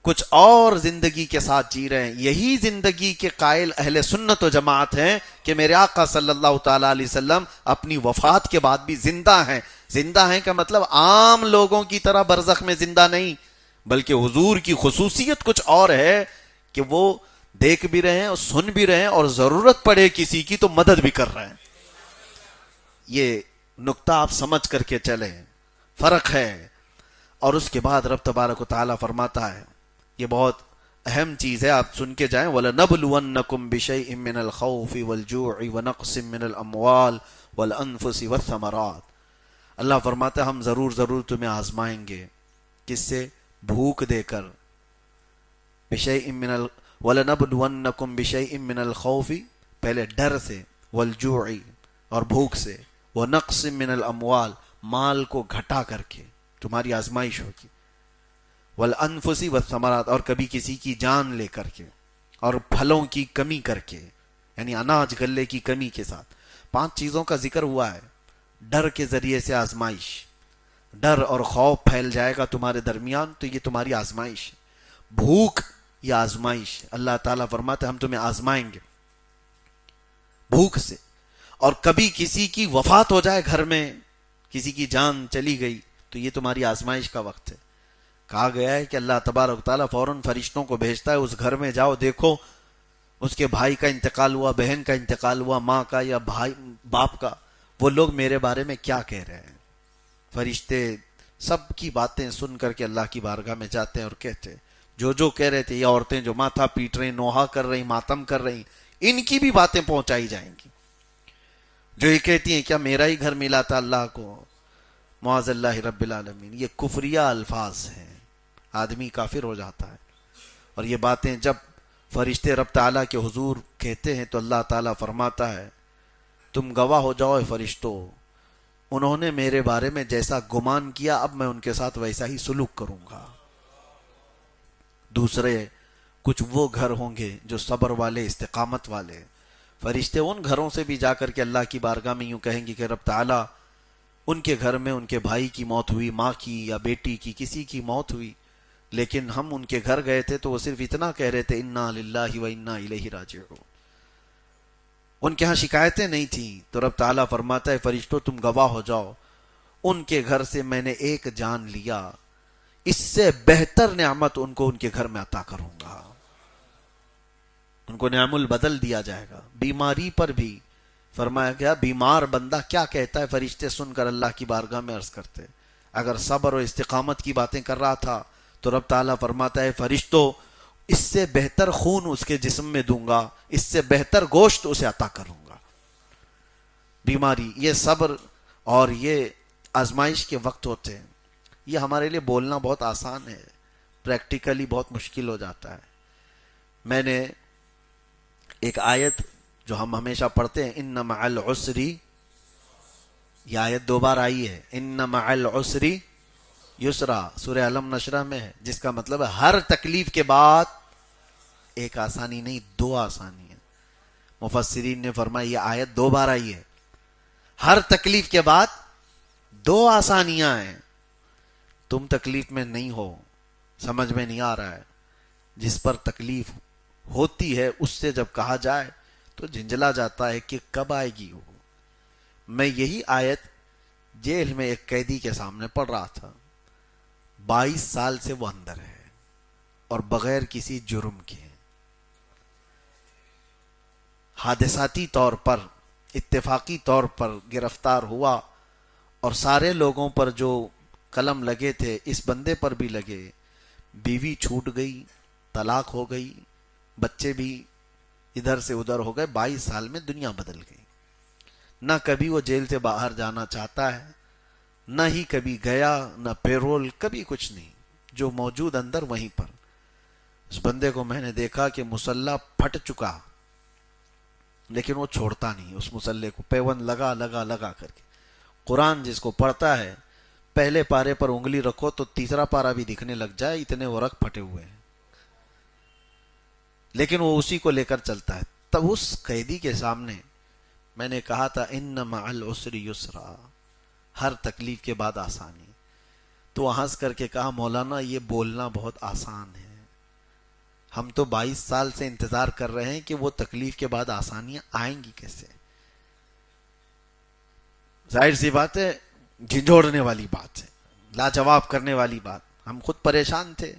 کچھ اور زندگی کے ساتھ جی رہے ہیں. یہی زندگی کے قائل اہل سنت و جماعت ہیں کہ میرے آقا صلی اللہ تعالی علیہ وسلم اپنی وفات کے بعد بھی زندہ ہیں. زندہ ہیں کا مطلب عام لوگوں کی طرح برزخ میں زندہ نہیں، بلکہ حضور کی خصوصیت کچھ اور ہے کہ وہ دیکھ بھی رہے ہیں اور سن بھی رہے ہیں، اور ضرورت پڑے کسی کی تو مدد بھی کر رہے ہیں. یہ نقطہ آپ سمجھ کر کے چلیں، فرق ہے. اور اس کے بعد رب تبارک و تعالیٰ فرماتا ہے، یہ بہت اہم چیز ہے، آپ سن کے جائیں، وَلَنَبْلُوَنَّكُمْ بِشَيْءٍ مِّنَ الْخَوْفِ وَالْجُوعِ وَنَقْصٍ مِّنَ الْأَمْوَالِ وَالْأَنفُسِ وَالثَّمَرَاتِ. اللہ فرماتا ہے ہم ضرور تمہیں آزمائیں گے. کس سے؟ بھوک دے کر. وَلَنَبْلُوَنَّكُمْ بِشَيْءٍ مِّنَ الْخَوْفِ پہلے ڈر سے، وَالْجُوعِ اور بھوک سے، وَنَقْصٍ مِّنَ الْأَمْوَالِ مال کو گھٹا کر کے تمہاری آزمائش ہوگی، وَالْأَنفُسِ وَالثَّمَرَاتِ اور کبھی کسی کی جان لے کر کے، اور پھلوں کی کمی کر کے، یعنی اناج غلے کی کمی کے ساتھ. 5 چیزوں کا ذکر ہوا ہے. ڈر کے ذریعے سے آزمائش، ڈر اور خوف پھیل جائے گا تمہارے درمیان تو یہ تمہاری آزمائش. بھوک یہ آزمائش. اللہ تعالیٰ فرماتے ہم تمہیں آزمائیں گے بھوک سے. اور کبھی کسی کی وفات ہو جائے، گھر میں کسی کی جان چلی گئی تو یہ تمہاری آزمائش کا وقت ہے. کہا گیا ہے کہ اللہ تبارک تعالیٰ فوراً فرشتوں کو بھیجتا ہے، اس گھر میں جاؤ، دیکھو اس کے بھائی کا انتقال ہوا، بہن کا انتقال ہوا، ماں کا یا بھائی باپ کا، وہ لوگ میرے بارے میں کیا کہہ رہے ہیں. فرشتے سب کی باتیں سن کر کے اللہ کی بارگاہ میں جاتے ہیں اور کہتے ہیں جو کہہ رہے تھے. یہ عورتیں جو ماتھا پیٹ رہی، نوحہ کر رہی، ماتم کر رہی، ان کی بھی باتیں پہنچائی جائیں گی. جو یہ کہتی ہیں کیا میرا ہی گھر ملا تھا اللہ کو، معاذ اللہ رب العالمین. یہ کفریہ الفاظ ہیں، آدمی کافر ہو جاتا ہے. اور یہ باتیں جب فرشتے رب تعالیٰ کے حضور کہتے ہیں تو اللہ تعالیٰ فرماتا ہے تم گواہ ہو جاؤ فرشتوں، انہوں نے میرے بارے میں جیسا گمان کیا اب میں ان کے ساتھ ویسا ہی سلوک کروں گا. دوسرے کچھ وہ گھر ہوں گے جو صبر والے، استقامت والے. فرشتے ان گھروں سے بھی جا کر کے اللہ کی بارگاہ میں یوں کہیں گے کہ رب تعالیٰ ان کے گھر میں ان کے بھائی کی موت ہوئی، ماں کی یا بیٹی کی، کسی کی موت ہوئی، لیکن ہم ان کے گھر گئے تھے تو وہ صرف اتنا کہہ رہے تھے انا للہ و انا الیہ راجعون. ان کے ہاں شکایتیں نہیں تھیں. تو رب تعالیٰ فرماتا ہے فرشتوں تم گواہ ہو جاؤ، ان کے گھر سے میں نے ایک جان لیا، اس سے بہتر نعمت ان کو ان کے گھر میں عطا کروں گا. ان کو نعم البدل دیا جائے گا. بیماری پر بھی فرمایا گیا بیمار بندہ کیا کہتا ہے، فرشتے سن کر اللہ کی بارگاہ میں عرض کرتے اگر صبر و استقامت کی باتیں کر رہا تھا تو رب تعالیٰ فرماتا ہے فرشتوں اس سے بہتر خون اس کے جسم میں دوں گا، اس سے بہتر گوشت اسے عطا کروں گا. بیماری، یہ صبر اور یہ آزمائش کے وقت ہوتے ہیں. یہ ہمارے لیے بولنا بہت آسان ہے، پریکٹیکلی بہت مشکل ہو جاتا ہے. میں نے ایک آیت جو ہم ہمیشہ پڑھتے ہیں ان مع العسر، یہ آیت 2 بار آئی ہے، ان مع العسر یسرا، سورہ علم نشرہ میں ہے، جس کا مطلب ہے ہر تکلیف کے بعد ایک آسانی نہیں 2 آسانی ہیں. مفسرین نے فرمایا یہ آیت 2 بار آئی ہے، ہر تکلیف کے بعد 2 آسانیاں ہیں. تم تکلیف میں نہیں ہو، سمجھ میں نہیں آ رہا ہے، جس پر تکلیف ہوتی ہے اس سے جب کہا جائے تو جھنجلا جاتا ہے کہ کب آئے گی وہ. میں یہی آیت جیل میں ایک قیدی کے سامنے پڑھ رہا تھا، 22 سال سے وہ اندر ہے اور بغیر کسی جرم کے، حادثاتی طور پر، اتفاقی طور پر گرفتار ہوا، اور سارے لوگوں پر جو قلم لگے تھے اس بندے پر بھی لگے. بیوی چھوٹ گئی، طلاق ہو گئی، بچے بھی ادھر سے ادھر ہو گئے. 22 سال میں دنیا بدل گئی. نہ کبھی وہ جیل سے باہر جانا چاہتا ہے، نہ ہی کبھی گیا، نہ پیرول، کبھی کچھ نہیں، جو موجود اندر وہیں پر. اس بندے کو میں نے دیکھا کہ مسلح پھٹ چکا لیکن وہ چھوڑتا نہیں اس مسلح کو، پیون لگا کر کے. قرآن جس کو پڑھتا ہے پہلے پارے پر انگلی رکھو تو تیسرا پارا بھی دکھنے لگ جائے، اتنے وہ رکھ پھٹے ہوئے ہیں، لیکن وہ اسی کو لے کر چلتا ہے. تب اس قیدی کے سامنے میں نے کہا تھا ان مع العسر یسرا، ہر تکلیف کے بعد آسانی. تو ہنس کر کے کہا مولانا یہ بولنا بہت آسان ہے، ہم تو 22 سال سے انتظار کر رہے ہیں کہ وہ تکلیف کے بعد آسانیاں آئیں گی کیسے. ظاہر سی بات ہے، جھنجھوڑنے والی بات ہے، لاجواب کرنے والی بات. ہم خود پریشان تھے،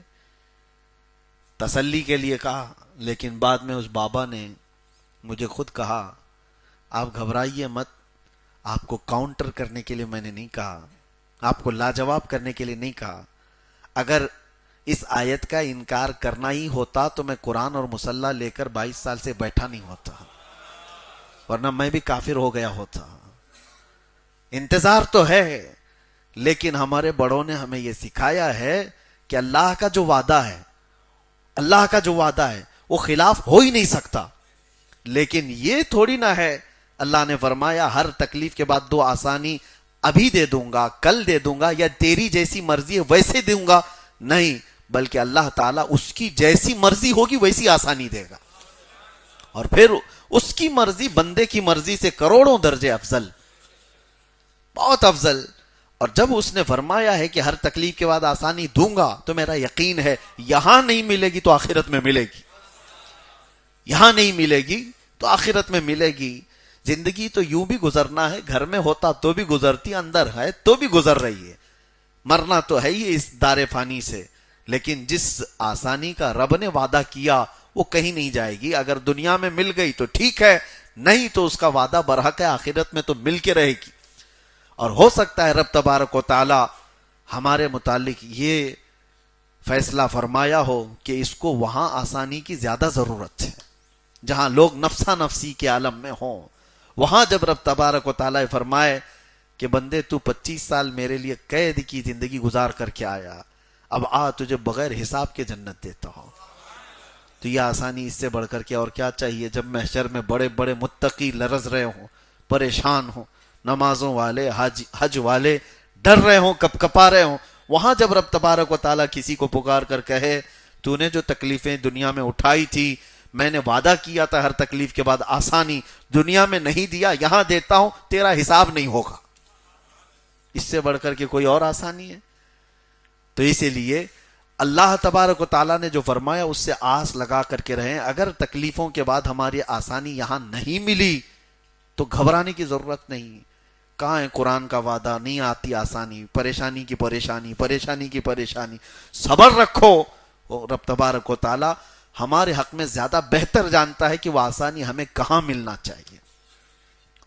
تسلی کے لیے کہا، لیکن بعد میں اس بابا نے مجھے خود کہا آپ گھبرائیے مت، آپ کو کاؤنٹر کرنے کے لیے میں نے نہیں کہا، آپ کو لاجواب کرنے کے لیے نہیں کہا. اگر اس آیت کا انکار کرنا ہی ہوتا تو میں قرآن اور مصلی لے کر 22 سال سے بیٹھا نہیں ہوتا، ورنہ میں بھی کافر ہو گیا ہوتا. انتظار تو ہے، لیکن ہمارے بڑوں نے ہمیں یہ سکھایا ہے کہ اللہ کا جو وعدہ ہے، اللہ کا جو وعدہ ہے وہ خلاف ہو ہی نہیں سکتا. لیکن یہ تھوڑی نہ ہے، اللہ نے فرمایا ہر تکلیف کے بعد 2 آسانی ابھی دے دوں گا، کل دے دوں گا، یا تیری جیسی مرضی ہے ویسے دوں گا. نہیں، بلکہ اللہ تعالیٰ اس کی جیسی مرضی ہوگی ویسی آسانی دے گا، اور پھر اس کی مرضی بندے کی مرضی سے کروڑوں درجے افضل، بہت افضل. اور جب اس نے فرمایا ہے کہ ہر تکلیف کے بعد آسانی دوں گا تو میرا یقین ہے یہاں نہیں ملے گی تو آخرت میں ملے گی، یہاں نہیں ملے گی تو آخرت میں ملے گی. زندگی تو یوں بھی گزرنا ہے، گھر میں ہوتا تو بھی گزرتی، اندر ہے تو بھی گزر رہی ہے. مرنا تو ہے ہی اس دار فانی سے، لیکن جس آسانی کا رب نے وعدہ کیا وہ کہیں نہیں جائے گی. اگر دنیا میں مل گئی تو ٹھیک ہے، نہیں تو اس کا وعدہ برحق ہے، آخرت میں تو مل کے رہے گی. اور ہو سکتا ہے رب تبارک و تعالی ہمارے متعلق یہ فیصلہ فرمایا ہو کہ اس کو وہاں آسانی کی زیادہ ضرورت ہے، جہاں لوگ نفسا نفسی کے عالم میں ہوں. وہاں جب رب تبارک و تعالی فرمائے کہ بندے تو 25 سال میرے لیے قید کی زندگی گزار کر کے آیا، اب آ تجھے بغیر حساب کے جنت دیتا ہوں، تو یہ آسانی اس سے بڑھ کر کے اور کیا چاہیے. جب محشر میں بڑے بڑے متقی لرز رہے ہوں، پریشان ہوں، نمازوں والے، حج والے ڈر رہے ہوں، کپ کپا رہے ہوں، وہاں جب رب تبارک و تعالیٰ کسی کو پکار کر کہے تو نے جو تکلیفیں دنیا میں اٹھائی تھی، میں نے وعدہ کیا تھا ہر تکلیف کے بعد آسانی، دنیا میں نہیں دیا، یہاں دیتا ہوں، تیرا حساب نہیں ہوگا. اس سے بڑھ کر کے کوئی اور آسانی ہے؟ تو اسی لیے اللہ تبارک و تعالیٰ نے جو فرمایا اس سے آس لگا کر کے رہیں. اگر تکلیفوں کے بعد ہماری آسانی یہاں نہیں ملی تو گھبرانے کی ضرورت نہیں. کہاں ہے قرآن کا وعدہ نہیں آتی آسانی، پریشانی کی پریشانی، پریشانی کی پریشانی. صبر رکھو، رب تبارک و تعالیٰ ہمارے حق میں زیادہ بہتر جانتا ہے کہ وہ آسانی ہمیں کہاں ملنا چاہیے.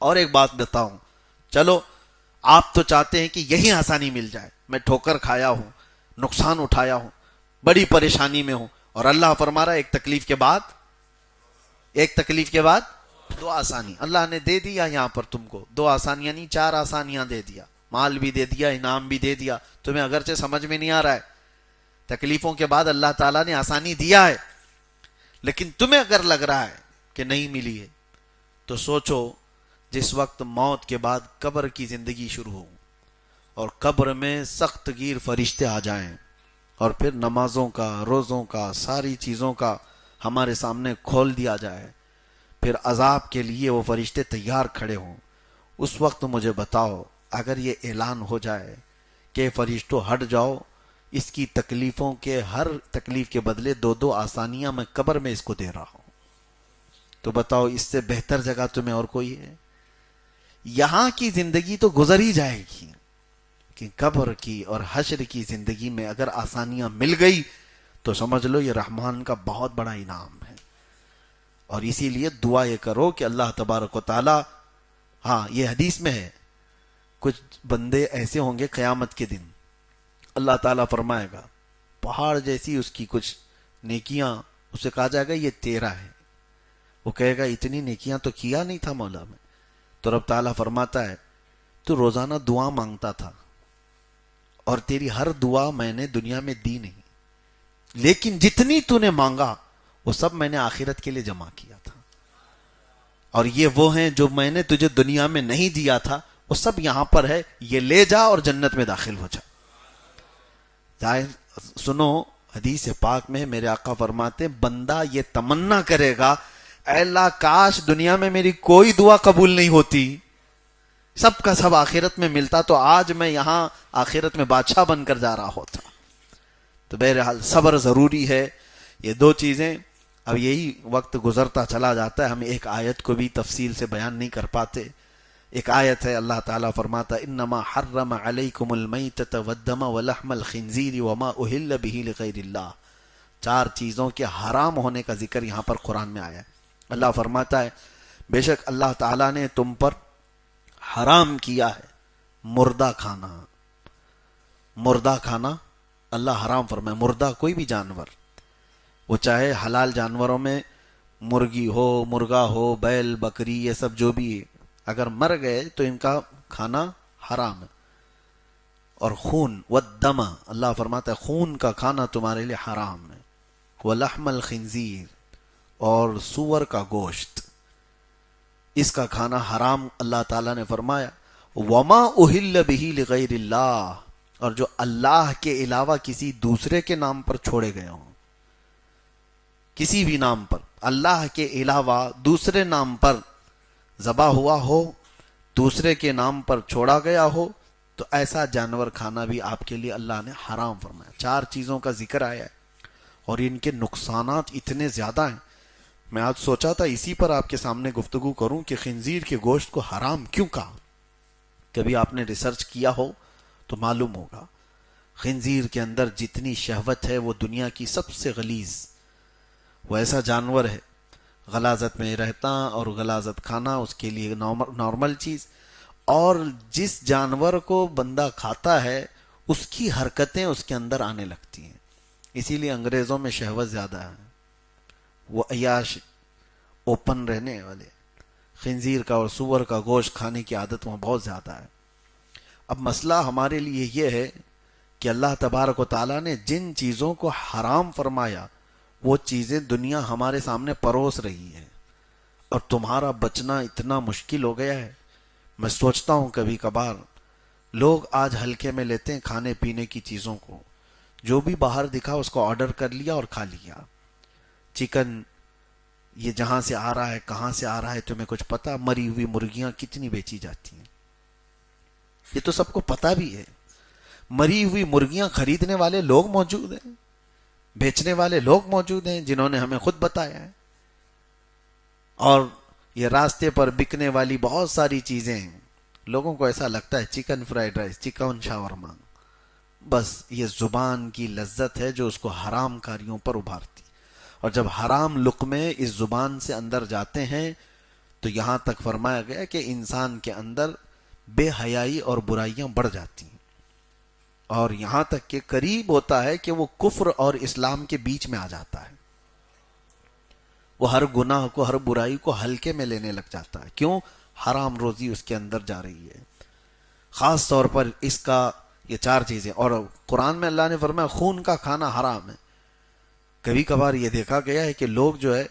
اور ایک بات بتاؤں، چلو آپ تو چاہتے ہیں کہ یہی آسانی مل جائے، میں ٹھوکر کھایا ہوں، نقصان اٹھایا ہوں، بڑی پریشانی میں ہوں، اور اللہ فرما رہا ہے ایک تکلیف کے بعد 2 آسانی اللہ نے دے دیا. یہاں پر تم کو 2 آسانیاں نہیں 4 آسانیاں دے دیا، مال بھی دے دیا، انعام بھی دے دیا. تمہیں اگرچہ سمجھ میں نہیں آ رہا ہے، تکلیفوں کے بعد اللہ تعالیٰ نے آسانی دیا ہے، لیکن تمہیں اگر لگ رہا ہے کہ نہیں ملی ہے تو سوچو جس وقت موت کے بعد قبر کی زندگی شروع ہو اور قبر میں سخت گیر فرشتے آ جائیں اور پھر نمازوں کا، روزوں کا، ساری چیزوں کا ہمارے سامنے کھول دیا جائے، پھر عذاب کے لیے وہ فرشتے تیار کھڑے ہوں. اس وقت مجھے بتاؤ اگر یہ اعلان ہو جائے کہ فرشتوں ہٹ جاؤ، اس کی تکلیفوں کے ہر تکلیف کے بدلے 2 آسانیاں میں قبر میں اس کو دے رہا ہوں، تو بتاؤ اس سے بہتر جگہ تمہیں اور کوئی ہے؟ یہاں کی زندگی تو گزر ہی جائے گی، کہ قبر کی اور حشر کی زندگی میں اگر آسانیاں مل گئی تو سمجھ لو یہ رحمان کا بہت بڑا انعام ہے. اور اسی لیے دعا یہ کرو کہ اللہ تبارک و تعالی، ہاں یہ حدیث میں ہے، کچھ بندے ایسے ہوں گے قیامت کے دن اللہ تعالیٰ فرمائے گا پہاڑ جیسی اس کی کچھ نیکیاں، اسے کہا جائے گا یہ تیرا ہے، وہ کہے گا اتنی نیکیاں تو کیا نہیں تھا مولا میں. تو رب تعالیٰ فرماتا ہے تو روزانہ دعا مانگتا تھا اور تیری ہر دعا میں نے دنیا میں دی نہیں، لیکن جتنی تو نے مانگا وہ سب میں نے آخرت کے لیے جمع کیا تھا، اور یہ وہ ہیں جو میں نے تجھے دنیا میں نہیں دیا تھا وہ سب یہاں پر ہے، یہ لے جا اور جنت میں داخل ہو جا. سنو حدیث پاک میں میرے آقا فرماتے بندہ یہ تمنا کرے گا اے اللہ کاش دنیا میں میری کوئی دعا قبول نہیں ہوتی، سب کا سب آخرت میں ملتا تو آج میں یہاں آخرت میں بادشاہ بن کر جا رہا ہوتا. تو بہرحال صبر ضروری ہے. یہ دو چیزیں. اب یہی وقت گزرتا چلا جاتا ہے, ہم ایک آیت کو بھی تفصیل سے بیان نہیں کر پاتے. ایک آیت ہے, اللہ تعالیٰ فرماتا انما حرم علیکم المیتۃ والدم ولحم الخنزیر وما اہل بہ لغیر اللہ. 4 چیزوں کے حرام ہونے کا ذکر یہاں پر قرآن میں آیا ہے. اللہ فرماتا ہے بے شک اللہ تعالیٰ نے تم پر حرام کیا ہے مردہ کھانا. مردہ کھانا اللہ حرام فرمائے. مردہ کوئی بھی جانور, وہ چاہے حلال جانوروں میں مرغی ہو, مرغا ہو, بیل, بکری, یہ سب جو بھی اگر مر گئے تو ان کا کھانا حرام ہے. اور خون والدم, اللہ فرماتا ہے خون کا کھانا تمہارے لیے حرام ہے. ولحم الخنزیر, اور سور کا گوشت, اس کا کھانا حرام اللہ تعالیٰ نے فرمایا. وما اہل بہ لغیر اللہ, اور جو اللہ کے علاوہ کسی دوسرے کے نام پر چھوڑے گئے ہوں, کسی بھی نام پر اللہ کے علاوہ دوسرے نام پر ذبح ہوا ہو, دوسرے کے نام پر چھوڑا گیا ہو, تو ایسا جانور کھانا بھی آپ کے لیے اللہ نے حرام فرمایا. 4 چیزوں کا ذکر آیا ہے اور ان کے نقصانات اتنے زیادہ ہیں. میں آج سوچا تھا اسی پر آپ کے سامنے گفتگو کروں کہ خنزیر کے گوشت کو حرام کیوں کہا. کبھی آپ نے ریسرچ کیا ہو تو معلوم ہوگا. خنزیر کے اندر جتنی شہوت ہے وہ دنیا کی سب سے غلیظ, وہ ایسا جانور ہے غلاظت میں رہتا اور غلاظت کھانا اس کے لیے نارمل چیز. اور جس جانور کو بندہ کھاتا ہے اس کی حرکتیں اس کے اندر آنے لگتی ہیں. اسی لیے انگریزوں میں شہوت زیادہ ہے, وہ عیاش اوپن رہنے والے. خنزیر کا اور سور کا گوشت کھانے کی عادت وہاں بہت زیادہ ہے. اب مسئلہ ہمارے لیے یہ ہے کہ اللہ تبارک و تعالیٰ نے جن چیزوں کو حرام فرمایا وہ چیزیں دنیا ہمارے سامنے پروس رہی ہے, اور تمہارا بچنا اتنا مشکل ہو گیا ہے. میں سوچتا ہوں کبھی کبھار لوگ آج ہلکے میں لیتے ہیں کھانے پینے کی چیزوں کو, جو بھی باہر دکھا اس کو آرڈر کر لیا اور کھا لیا. چکن یہ جہاں سے آ رہا ہے, کہاں سے آ رہا ہے تمہیں کچھ پتا؟ مری ہوئی مرغیاں کتنی بیچی جاتی ہیں, یہ تو سب کو پتا بھی ہے. مری ہوئی مرغیاں خریدنے والے لوگ موجود ہیں, بیچنے والے لوگ موجود ہیں جنہوں نے ہمیں خود بتایا ہے. اور یہ راستے پر بکنے والی بہت ساری چیزیں ہیں. لوگوں کو ایسا لگتا ہے چکن فرائیڈ رائس, چکن شاورما, بس یہ زبان کی لذت ہے جو اس کو حرام کاریوں پر ابھارتی. اور جب حرام لقمے اس زبان سے اندر جاتے ہیں تو یہاں تک فرمایا گیا کہ انسان کے اندر بے حیائی اور برائیاں بڑھ جاتی ہیں, اور یہاں تک کہ قریب ہوتا ہے کہ وہ کفر اور اسلام کے بیچ میں آ جاتا ہے. وہ ہر گناہ کو, ہر برائی کو ہلکے میں لینے لگ جاتا ہے. کیوں؟ حرام روزی اس کے اندر جا رہی ہے. خاص طور پر اس کا یہ 4 چیزیں. اور قرآن میں اللہ نے فرمایا خون کا کھانا حرام ہے. کبھی کبھار یہ دیکھا گیا ہے کہ لوگ جو ہے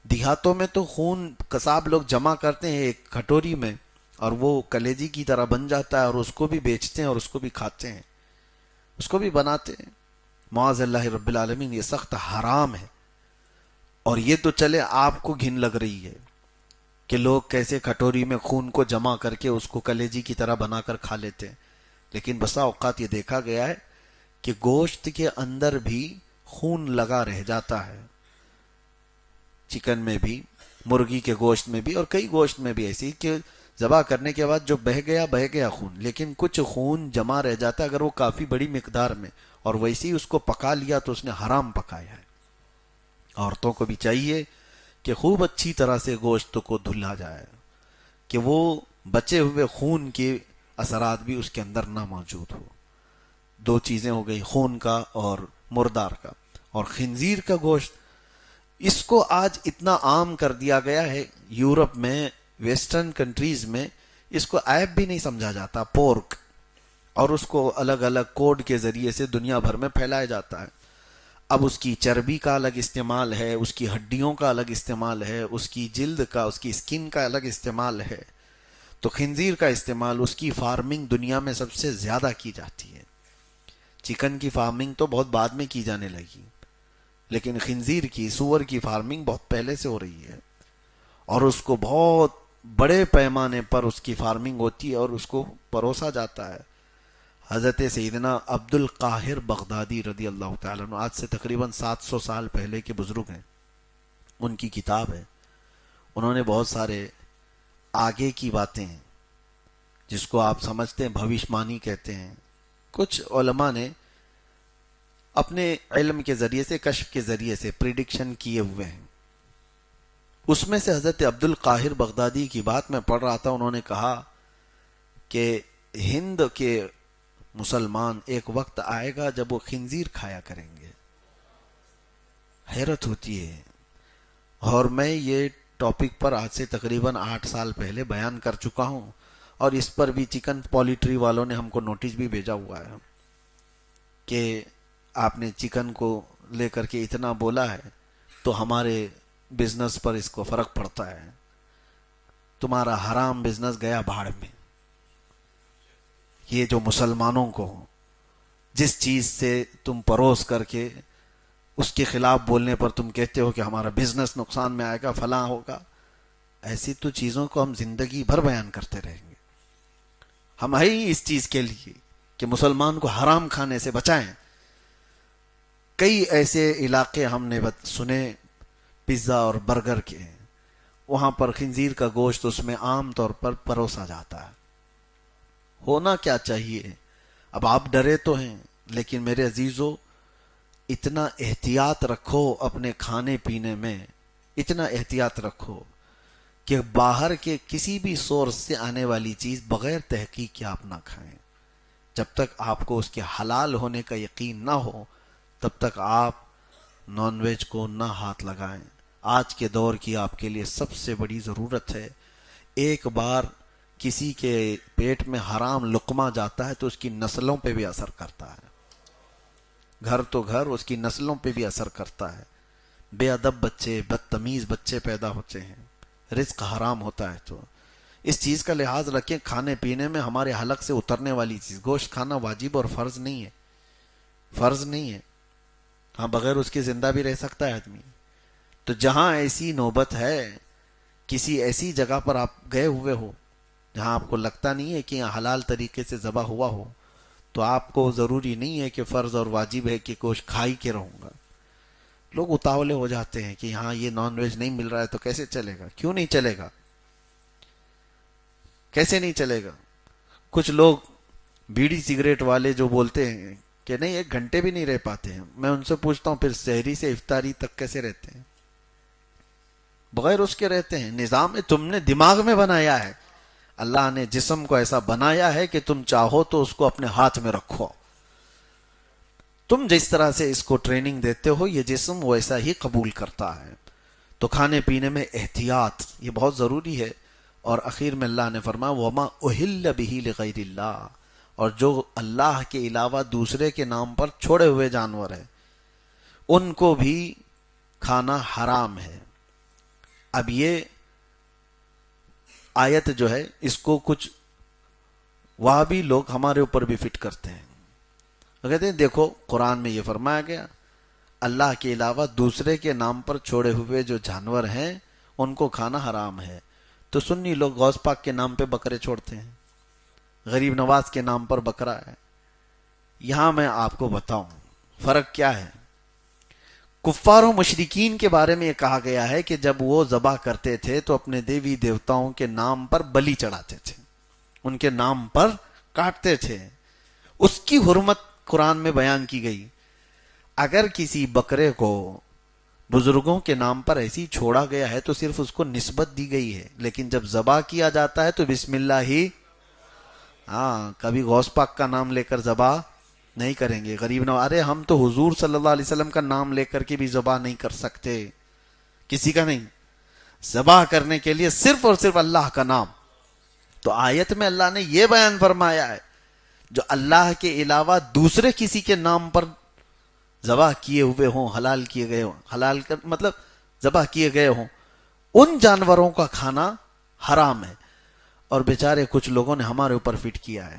دیہاتوں میں تو خون قصاب لوگ جمع کرتے ہیں ایک کٹوری میں, اور وہ کلیجی کی طرح بن جاتا ہے, اور اس کو بھی بیچتے ہیں اور اس کو بھی کھاتے ہیں, اس کو بھی بناتے ہیں. معاذ اللہ رب العالمین, یہ سخت حرام ہے. اور یہ تو چلے آپ کو گھن لگ رہی ہے کہ لوگ کیسے کٹوری میں خون کو جمع کر کے اس کو کلیجی کی طرح بنا کر کھا لیتے ہیں, لیکن بسا اوقات یہ دیکھا گیا ہے کہ گوشت کے اندر بھی خون لگا رہ جاتا ہے. چکن میں بھی, مرغی کے گوشت میں بھی, اور کئی گوشت میں بھی ایسی کہ ذبح کرنے کے بعد جو بہہ گیا خون, لیکن کچھ خون جمع رہ جاتا ہے اگر وہ کافی بڑی مقدار میں, اور ویسے ہی اس کو پکا لیا تو اس نے حرام پکایا ہے. عورتوں کو بھی چاہیے کہ خوب اچھی طرح سے گوشت کو دھلا جائے کہ وہ بچے ہوئے خون کے اثرات بھی اس کے اندر نہ موجود ہو. 2 چیزیں ہو گئی, خون کا اور مردار کا. اور خنزیر کا گوشت, اس کو آج اتنا عام کر دیا گیا ہے یورپ میں, ویسٹرن کنٹریز میں اس کو عیب بھی نہیں سمجھا جاتا پورک, اور اس کو الگ الگ کوڈ کے ذریعے سے دنیا بھر میں پھیلایا جاتا ہے. اب اس کی چربی کا الگ استعمال ہے, اس کی ہڈیوں کا الگ استعمال ہے, اس کی جلد کا, اس کی اسکن کا الگ استعمال ہے. تو خنزیر کا استعمال, اس کی فارمنگ دنیا میں سب سے زیادہ کی جاتی ہے. چکن کی فارمنگ تو بہت بعد میں کی جانے لگی, لیکن خنزیر کی, سور کی فارمنگ بہت پہلے سے ہو رہی ہے, اور اس کو بہت بڑے پیمانے پر اس کی فارمنگ ہوتی ہے اور اس کو پروسا جاتا ہے. حضرت سیدنا عبد القاہر بغدادی رضی اللہ تعالیٰ عنہ، آج سے تقریباً 700 سال پہلے کے بزرگ ہیں، ان کی کتاب ہے. انہوں نے بہت سارے آگے کی باتیں ہیں جس کو آپ سمجھتے ہیں بھوشمانی کہتے ہیں. کچھ علماء نے اپنے علم کے ذریعے سے، کشف کے ذریعے سے پریڈکشن کیے ہوئے ہیں. اس میں سے حضرت عبد القاہر بغدادی کی بات میں پڑھ رہا تھا. انہوں نے کہا کہ ہند کے مسلمان ایک وقت آئے گا جب وہ خنزیر کھایا کریں گے. حیرت ہوتی ہے. اور میں یہ ٹاپک پر آج سے تقریباً 8 سال پہلے بیان کر چکا ہوں، اور اس پر بھی چکن پولیٹری والوں نے ہم کو نوٹس بھی بھیجا ہوا ہے کہ آپ نے چکن کو لے کر کے اتنا بولا ہے تو ہمارے بزنس پر اس کو فرق پڑتا ہے. تمہارا حرام بزنس گیا بھاڑ میں. یہ جو مسلمانوں کو جس چیز سے تم پروس کر کے اس کے خلاف بولنے پر تم کہتے ہو کہ ہمارا بزنس نقصان میں آئے گا، فلاں ہوگا، ایسی تو چیزوں کو ہم زندگی بھر بیان کرتے رہیں گے. ہم ہے ہی اس چیز کے لیے کہ مسلمان کو حرام کھانے سے بچائیں. کئی ایسے علاقے ہم نے سنے پیزا اور برگر کے، وہاں پر خنزیر کا گوشت اس میں عام طور پر پروسا جاتا ہے. ہونا کیا چاہیے؟ اب آپ ڈرے تو ہیں، لیکن میرے عزیزو اتنا احتیاط رکھو اپنے کھانے پینے میں، اتنا احتیاط رکھو کہ باہر کے کسی بھی سورس سے آنے والی چیز بغیر تحقیق کے آپ نہ کھائیں. جب تک آپ کو اس کے حلال ہونے کا یقین نہ ہو تب تک آپ نان ویج کو نہ ہاتھ لگائیں. آج کے دور کی آپ کے لیے سب سے بڑی ضرورت ہے. ایک بار کسی کے پیٹ میں حرام لقمہ جاتا ہے تو اس کی نسلوں پہ بھی اثر کرتا ہے. گھر تو گھر، اس کی نسلوں پہ بھی اثر کرتا ہے. بے ادب بچے، بدتمیز بچے پیدا ہوتے ہیں. رزق حرام ہوتا ہے. تو اس چیز کا لحاظ رکھیں. کھانے پینے میں ہمارے حلق سے اترنے والی چیز، گوشت کھانا واجب اور فرض نہیں ہے. فرض نہیں ہے. ہاں، بغیر اس کے زندہ بھی رہ سکتا ہے آدمی. تو جہاں ایسی نوبت ہے، کسی ایسی جگہ پر آپ گئے ہوئے ہو جہاں آپ کو لگتا نہیں ہے کہ یہاں حلال طریقے سے ذبح ہوا ہو، تو آپ کو ضروری نہیں ہے کہ فرض اور واجب ہے کہ گوشت کھا ہی کے رہوں گا. لوگ اتاولے ہو جاتے ہیں کہ یہاں یہ نان ویج نہیں مل رہا ہے تو کیسے چلے گا. کیوں نہیں چلے گا؟ کیسے نہیں چلے گا؟ کچھ لوگ بیڑی سگریٹ والے جو بولتے ہیں کہ نہیں 1 گھنٹے بھی نہیں رہ پاتے ہیں، میں ان سے پوچھتا ہوں پھر سحری سے افطاری تک کیسے رہتے ہیں؟ بغیر اس کے رہتے ہیں. نظام تم نے دماغ میں بنایا ہے. اللہ نے جسم کو ایسا بنایا ہے کہ تم چاہو تو اس کو اپنے ہاتھ میں رکھو. تم جس طرح سے اس کو ٹریننگ دیتے ہو یہ جسم ویسا ہی قبول کرتا ہے. تو کھانے پینے میں احتیاط یہ بہت ضروری ہے. اور اخیر میں اللہ نے فرمایا وَمَا أُهِلَّ بِهِ لِغَيْرِ اللَّهِ، اور جو اللہ کے علاوہ دوسرے کے نام پر چھوڑے ہوئے جانور ہیں ان کو بھی کھانا حرام ہے. اب یہ آیت جو ہے اس کو کچھ وہابی لوگ ہمارے اوپر بھی فٹ کرتے ہیں. کہتے ہیں دیکھو قرآن میں یہ فرمایا گیا اللہ کے علاوہ دوسرے کے نام پر چھوڑے ہوئے جو جانور ہیں ان کو کھانا حرام ہے. تو سنی لوگ غوث پاک کے نام پہ بکرے چھوڑتے ہیں، غریب نواز کے نام پر بکرا ہے. یہاں میں آپ کو بتاؤں فرق کیا ہے. کفار و مشرکین کے بارے میں یہ کہا گیا ہے کہ جب وہ ذبح کرتے تھے تو اپنے دیوی دیوتاؤں کے نام پر بلی چڑھاتے تھے، ان کے نام پر کاٹتے تھے. اس کی حرمت قرآن میں بیان کی گئی. اگر کسی بکرے کو بزرگوں کے نام پر ایسی چھوڑا گیا ہے تو صرف اس کو نسبت دی گئی ہے، لیکن جب ذبح کیا جاتا ہے تو بسم اللہ ہی. ہاں، کبھی غوث پاک کا نام لے کر ذبح نہیں کریں گے. غریب نواز، ارے ہم تو حضور صلی اللہ علیہ وسلم کا نام لے کر کے بھی ذبح نہیں کر سکتے، کسی کا نہیں. ذبح کرنے کے لیے صرف اور صرف اللہ کا نام. تو آیت میں اللہ نے یہ بیان فرمایا ہے جو اللہ کے علاوہ دوسرے کسی کے نام پر ذبح کیے ہوئے ہوں، حلال کیے گئے ہوں، حلال کر مطلب ذبح کیے گئے ہوں، ان جانوروں کا کھانا حرام ہے. اور بیچارے کچھ لوگوں نے ہمارے اوپر فٹ کیا ہے.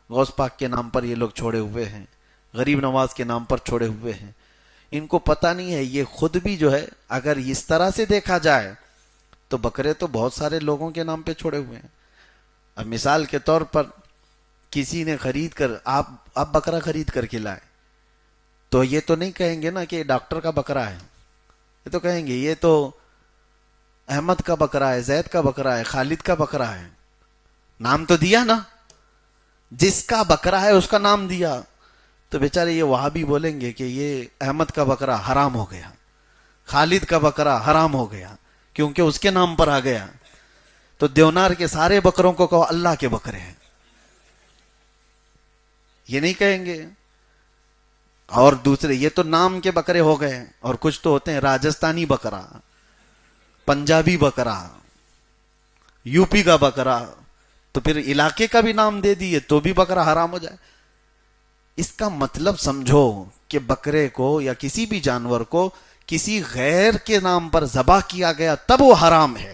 غوث پاک کے نام پر یہ لوگ چھوڑے ہوئے ہیں، غریب نواز کے نام پر چھوڑے ہوئے ہیں. ان کو پتہ نہیں ہے یہ خود بھی جو ہے اگر اس طرح سے دیکھا جائے تو بکرے تو بہت سارے لوگوں کے نام پہ چھوڑے ہوئے ہیں. اب مثال کے طور پر کسی نے خرید کر آپ بکرا خرید کر کے لائے تو یہ تو نہیں کہیں گے نا کہ ڈاکٹر کا بکرا ہے. یہ تو کہیں گے یہ تو احمد کا بکرا ہے, زید کا بکرا ہے, خالد کا بکرا ہے. نام تو دیا نا, جس کا بکرا ہے اس کا نام دیا. تو بیچارے یہ وہاں بھی بولیں گے کہ یہ احمد کا بکرا حرام ہو گیا, خالد کا بکرا حرام ہو گیا, کیونکہ اس کے نام پر آ گیا. تو دیونار کے سارے بکروں کو کہو اللہ کے بکرے ہیں, یہ نہیں کہیں گے. اور دوسرے یہ تو نام کے بکرے ہو گئے, اور کچھ تو ہوتے ہیں راجستھانی بکرا, پنجابی بکرا, یو پی کا بکرا, تو پھر علاقے کا بھی نام دے دیے تو بھی بکرا حرام ہو جائے. اس کا مطلب سمجھو کہ بکرے کو یا کسی بھی جانور کو کسی غیر کے نام پر ذبح کیا گیا تب وہ حرام ہے.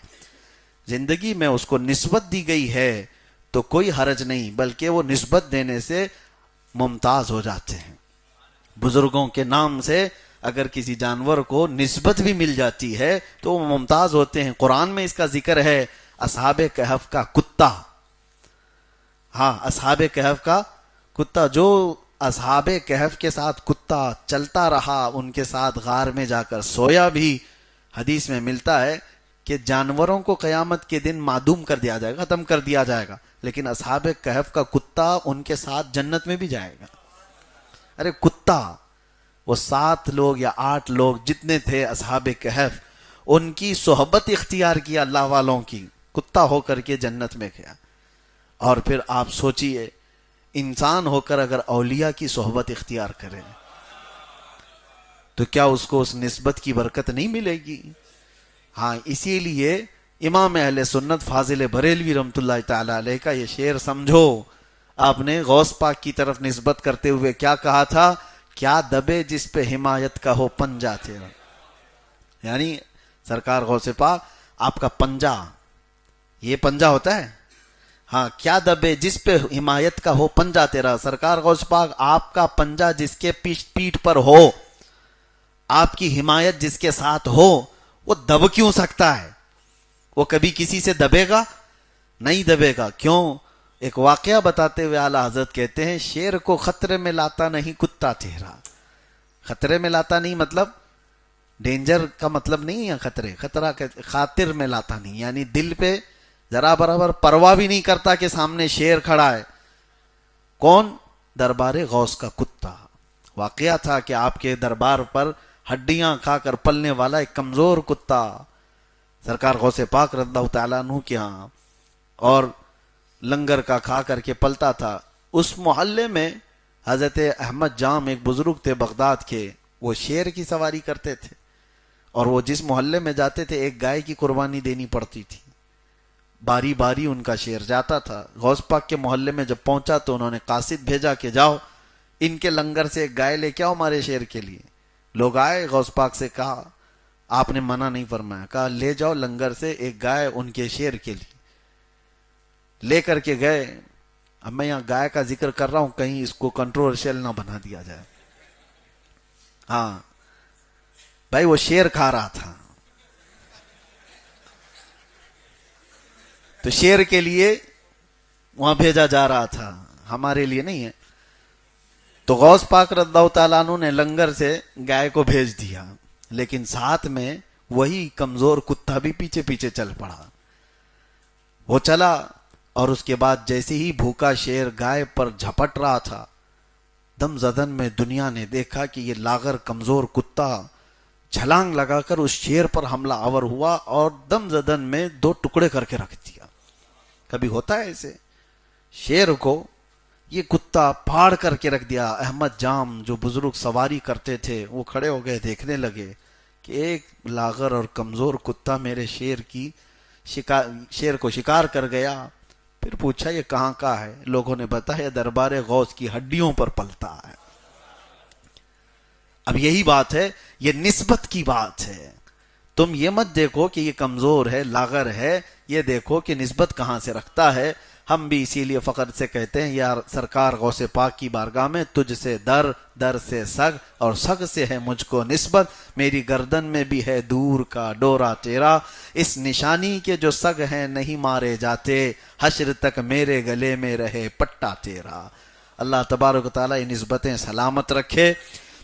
زندگی میں اس کو نسبت دی گئی ہے تو کوئی حرج نہیں, بلکہ وہ نسبت دینے سے ممتاز ہو جاتے ہیں. بزرگوں کے نام سے اگر کسی جانور کو نسبت بھی مل جاتی ہے تو وہ ممتاز ہوتے ہیں. قرآن میں اس کا ذکر ہے, اصحاب کہف کا کتا. ہاں, اصحاب کہف کا کتا, جو اصحاب کہف کے ساتھ کتا چلتا رہا, ان کے ساتھ غار میں جا کر سویا بھی. حدیث میں ملتا ہے کہ جانوروں کو قیامت کے دن معدوم کر دیا جائے گا, ختم کر دیا جائے گا, لیکن اصحاب کہف کا کتا ان کے ساتھ جنت میں بھی جائے گا. ارے کتا, وہ 7 لوگ یا 8 لوگ جتنے تھے اصحاب کہف, ان کی صحبت اختیار کیا اللہ والوں کی, کتا ہو کر کے جنت میں گیا. اور پھر آپ سوچئے انسان ہو کر اگر اولیاء کی صحبت اختیار کرے تو کیا اس کو اس نسبت کی برکت نہیں ملے گی؟ ہاں, اسی لیے امام اہل سنت فاضل بریلوی رحمۃ اللہ تعالی علیہ کا یہ شعر سمجھو. آپ نے غوث پاک کی طرف نسبت کرتے ہوئے کیا کہا تھا, کیا دبے جس پہ حمایت کا ہو پنجا تیرا. یعنی سرکار غوث پاک آپ کا پنجا, یہ پنجا ہوتا ہے. ہاں, کیا دبے جس پہ حمایت کا ہو پنجا تیرا. سرکار غوث پاک آپ کا پنجا جس کے پیٹھ پر ہو, آپ کی حمایت جس کے ساتھ ہو, وہ دب کیوں سکتا ہے؟ وہ کبھی کسی سے دبے گا نہیں, دبے گا. کیوں؟ ایک واقعہ بتاتے ہوئے اعلیٰ حضرت کہتے ہیں, شیر کو خطرے میں لاتا نہیں کتا تیرا. خطرے میں لاتا نہیں مطلب ڈینجر کا مطلب نہیں ہے, خطرہ خاطر میں لاتا نہیں, یعنی دل پہ ذرا برابر پرواہ بھی نہیں کرتا کہ سامنے شیر کھڑا ہے. کون؟ دربار غوث کا کتا. واقعہ تھا کہ آپ کے دربار پر ہڈیاں کھا کر پلنے والا ایک کمزور کتا سرکار غوث پاک رضی اللہ تعالیٰ عنہ کے ہاں, اور لنگر کا کھا کر کے پلتا تھا. اس محلے میں حضرت احمد جام ایک بزرگ تھے بغداد کے, وہ شیر کی سواری کرتے تھے, اور وہ جس محلے میں جاتے تھے ایک گائے کی قربانی دینی پڑتی تھی. باری باری ان کا شیر جاتا تھا. غوث پاک کے محلے میں جب پہنچا تو انہوں نے قاصد بھیجا کہ جاؤ ان کے لنگر سے ایک گائے لے کے آؤ ہمارے شیر کے لیے. لوگ آئے, غوث پاک سے کہا, آپ نے منع نہیں فرمایا, کہا لے جاؤ لنگر سے ایک گائے ان کے شیر کے لیے. لے کر کے گئے. اب میں یہاں گائے کا ذکر کر رہا ہوں, کہیں اس کو کنٹروورشل نہ بنا دیا جائے. ہاں بھائی, وہ شیر کھا رہا تھا, تو شیر کے لیے وہاں بھیجا جا رہا تھا, ہمارے لیے نہیں ہے. تو غوث پاک رضی اللہ تعالیٰ عنہ نے لنگر سے گائے کو بھیج دیا, لیکن ساتھ میں وہی کمزور کتا بھی پیچھے پیچھے چل پڑا. وہ چلا, اور اس کے بعد جیسے ہی بھوکا شیر گائے پر جھپٹ رہا تھا, دم زدن میں دنیا نے دیکھا کہ یہ لاغر کمزور کتا چھلانگ لگا کر اس شیر پر حملہ آور ہوا اور دم زدن میں 2 ٹکڑے کر کے رکھ دیا. کبھی ہوتا ہے ایسے؟ شیر کو یہ کتا پھاڑ کر کے رکھ دیا. احمد جام جو بزرگ سواری کرتے تھے وہ کھڑے ہو گئے, دیکھنے لگے کہ ایک لاغر اور کمزور کتا میرے شیر کو شکار کر گیا. پھر پوچھا یہ کہاں کا ہے؟ لوگوں نے بتایا دربار غوث کی ہڈیوں پر پلتا ہے. اب یہی بات ہے, یہ نسبت کی بات ہے. تم یہ مت دیکھو کہ یہ کمزور ہے, لاغر ہے, یہ دیکھو کہ نسبت کہاں سے رکھتا ہے. ہم بھی اسی لیے فخر سے کہتے ہیں یا سرکار غوث پاک کی بارگاہ میں تجھ سے در، در سے سگ، اور سگ سے ہے مجھ کو نسبت، میری گردن میں بھی ہے دور کا ڈورا تیرا، اس نشانی کے جو سگ ہیں نہیں مارے جاتے، حشر تک میرے گلے میں رہے پٹا تیرا۔ اللہ تبارک و تعالیٰ یہ نسبتیں سلامت رکھے۔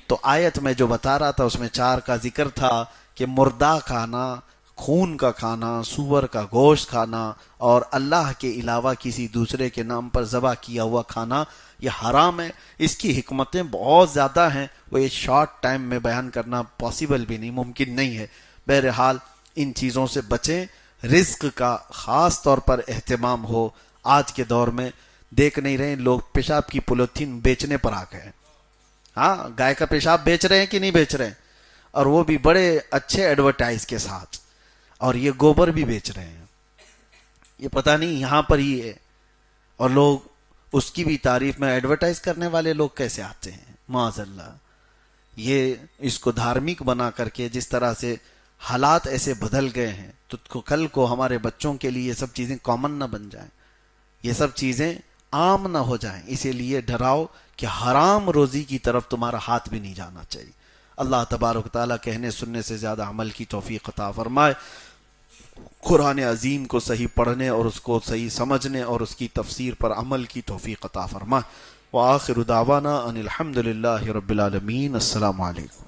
تو آیت میں جو بتا رہا تھا اس میں 4 کا ذکر تھا کہ مردہ کھانا، خون کا کھانا، سور کا گوشت کھانا، اور اللہ کے علاوہ کسی دوسرے کے نام پر ذبح کیا ہوا کھانا یہ حرام ہے۔ اس کی حکمتیں بہت زیادہ ہیں، وہ یہ شارٹ ٹائم میں بیان کرنا پاسبل بھی نہیں، ممکن نہیں ہے۔ بہرحال ان چیزوں سے بچیں، رزق کا خاص طور پر اہتمام ہو۔ آج کے دور میں دیکھ نہیں رہے لوگ پیشاب کی پولیتھین بیچنے پر آ گئے ہیں۔ ہاں، گائے کا پیشاب بیچ رہے ہیں کہ نہیں بیچ رہے ہیں، اور وہ بھی بڑے اچھے ایڈورٹائز کے ساتھ، اور یہ گوبر بھی بیچ رہے ہیں، یہ پتہ نہیں یہاں پر ہی ہے، اور لوگ اس کی بھی تعریف میں ایڈورٹائز کرنے والے لوگ کیسے آتے ہیں، معاذ اللہ۔ یہ اس کو دھارمک بنا کر کے جس طرح سے حالات ایسے بدل گئے ہیں تو کل کو ہمارے بچوں کے لیے یہ سب چیزیں کامن نہ بن جائیں، یہ سب چیزیں عام نہ ہو جائیں، اسی لیے ڈراؤ کہ حرام روزی کی طرف تمہارا ہاتھ بھی نہیں جانا چاہیے۔ اللہ تبارک تعالیٰ کہنے سننے سے زیادہ عمل کی توفیق عطا فرمائے۔ قرآن عظیم کو صحیح پڑھنے اور اس کو صحیح سمجھنے اور اس کی تفسیر پر عمل کی توفیق عطا فرمائے۔ وآخر دعوانا ان الحمد للہ رب العالمین۔ السلام علیکم۔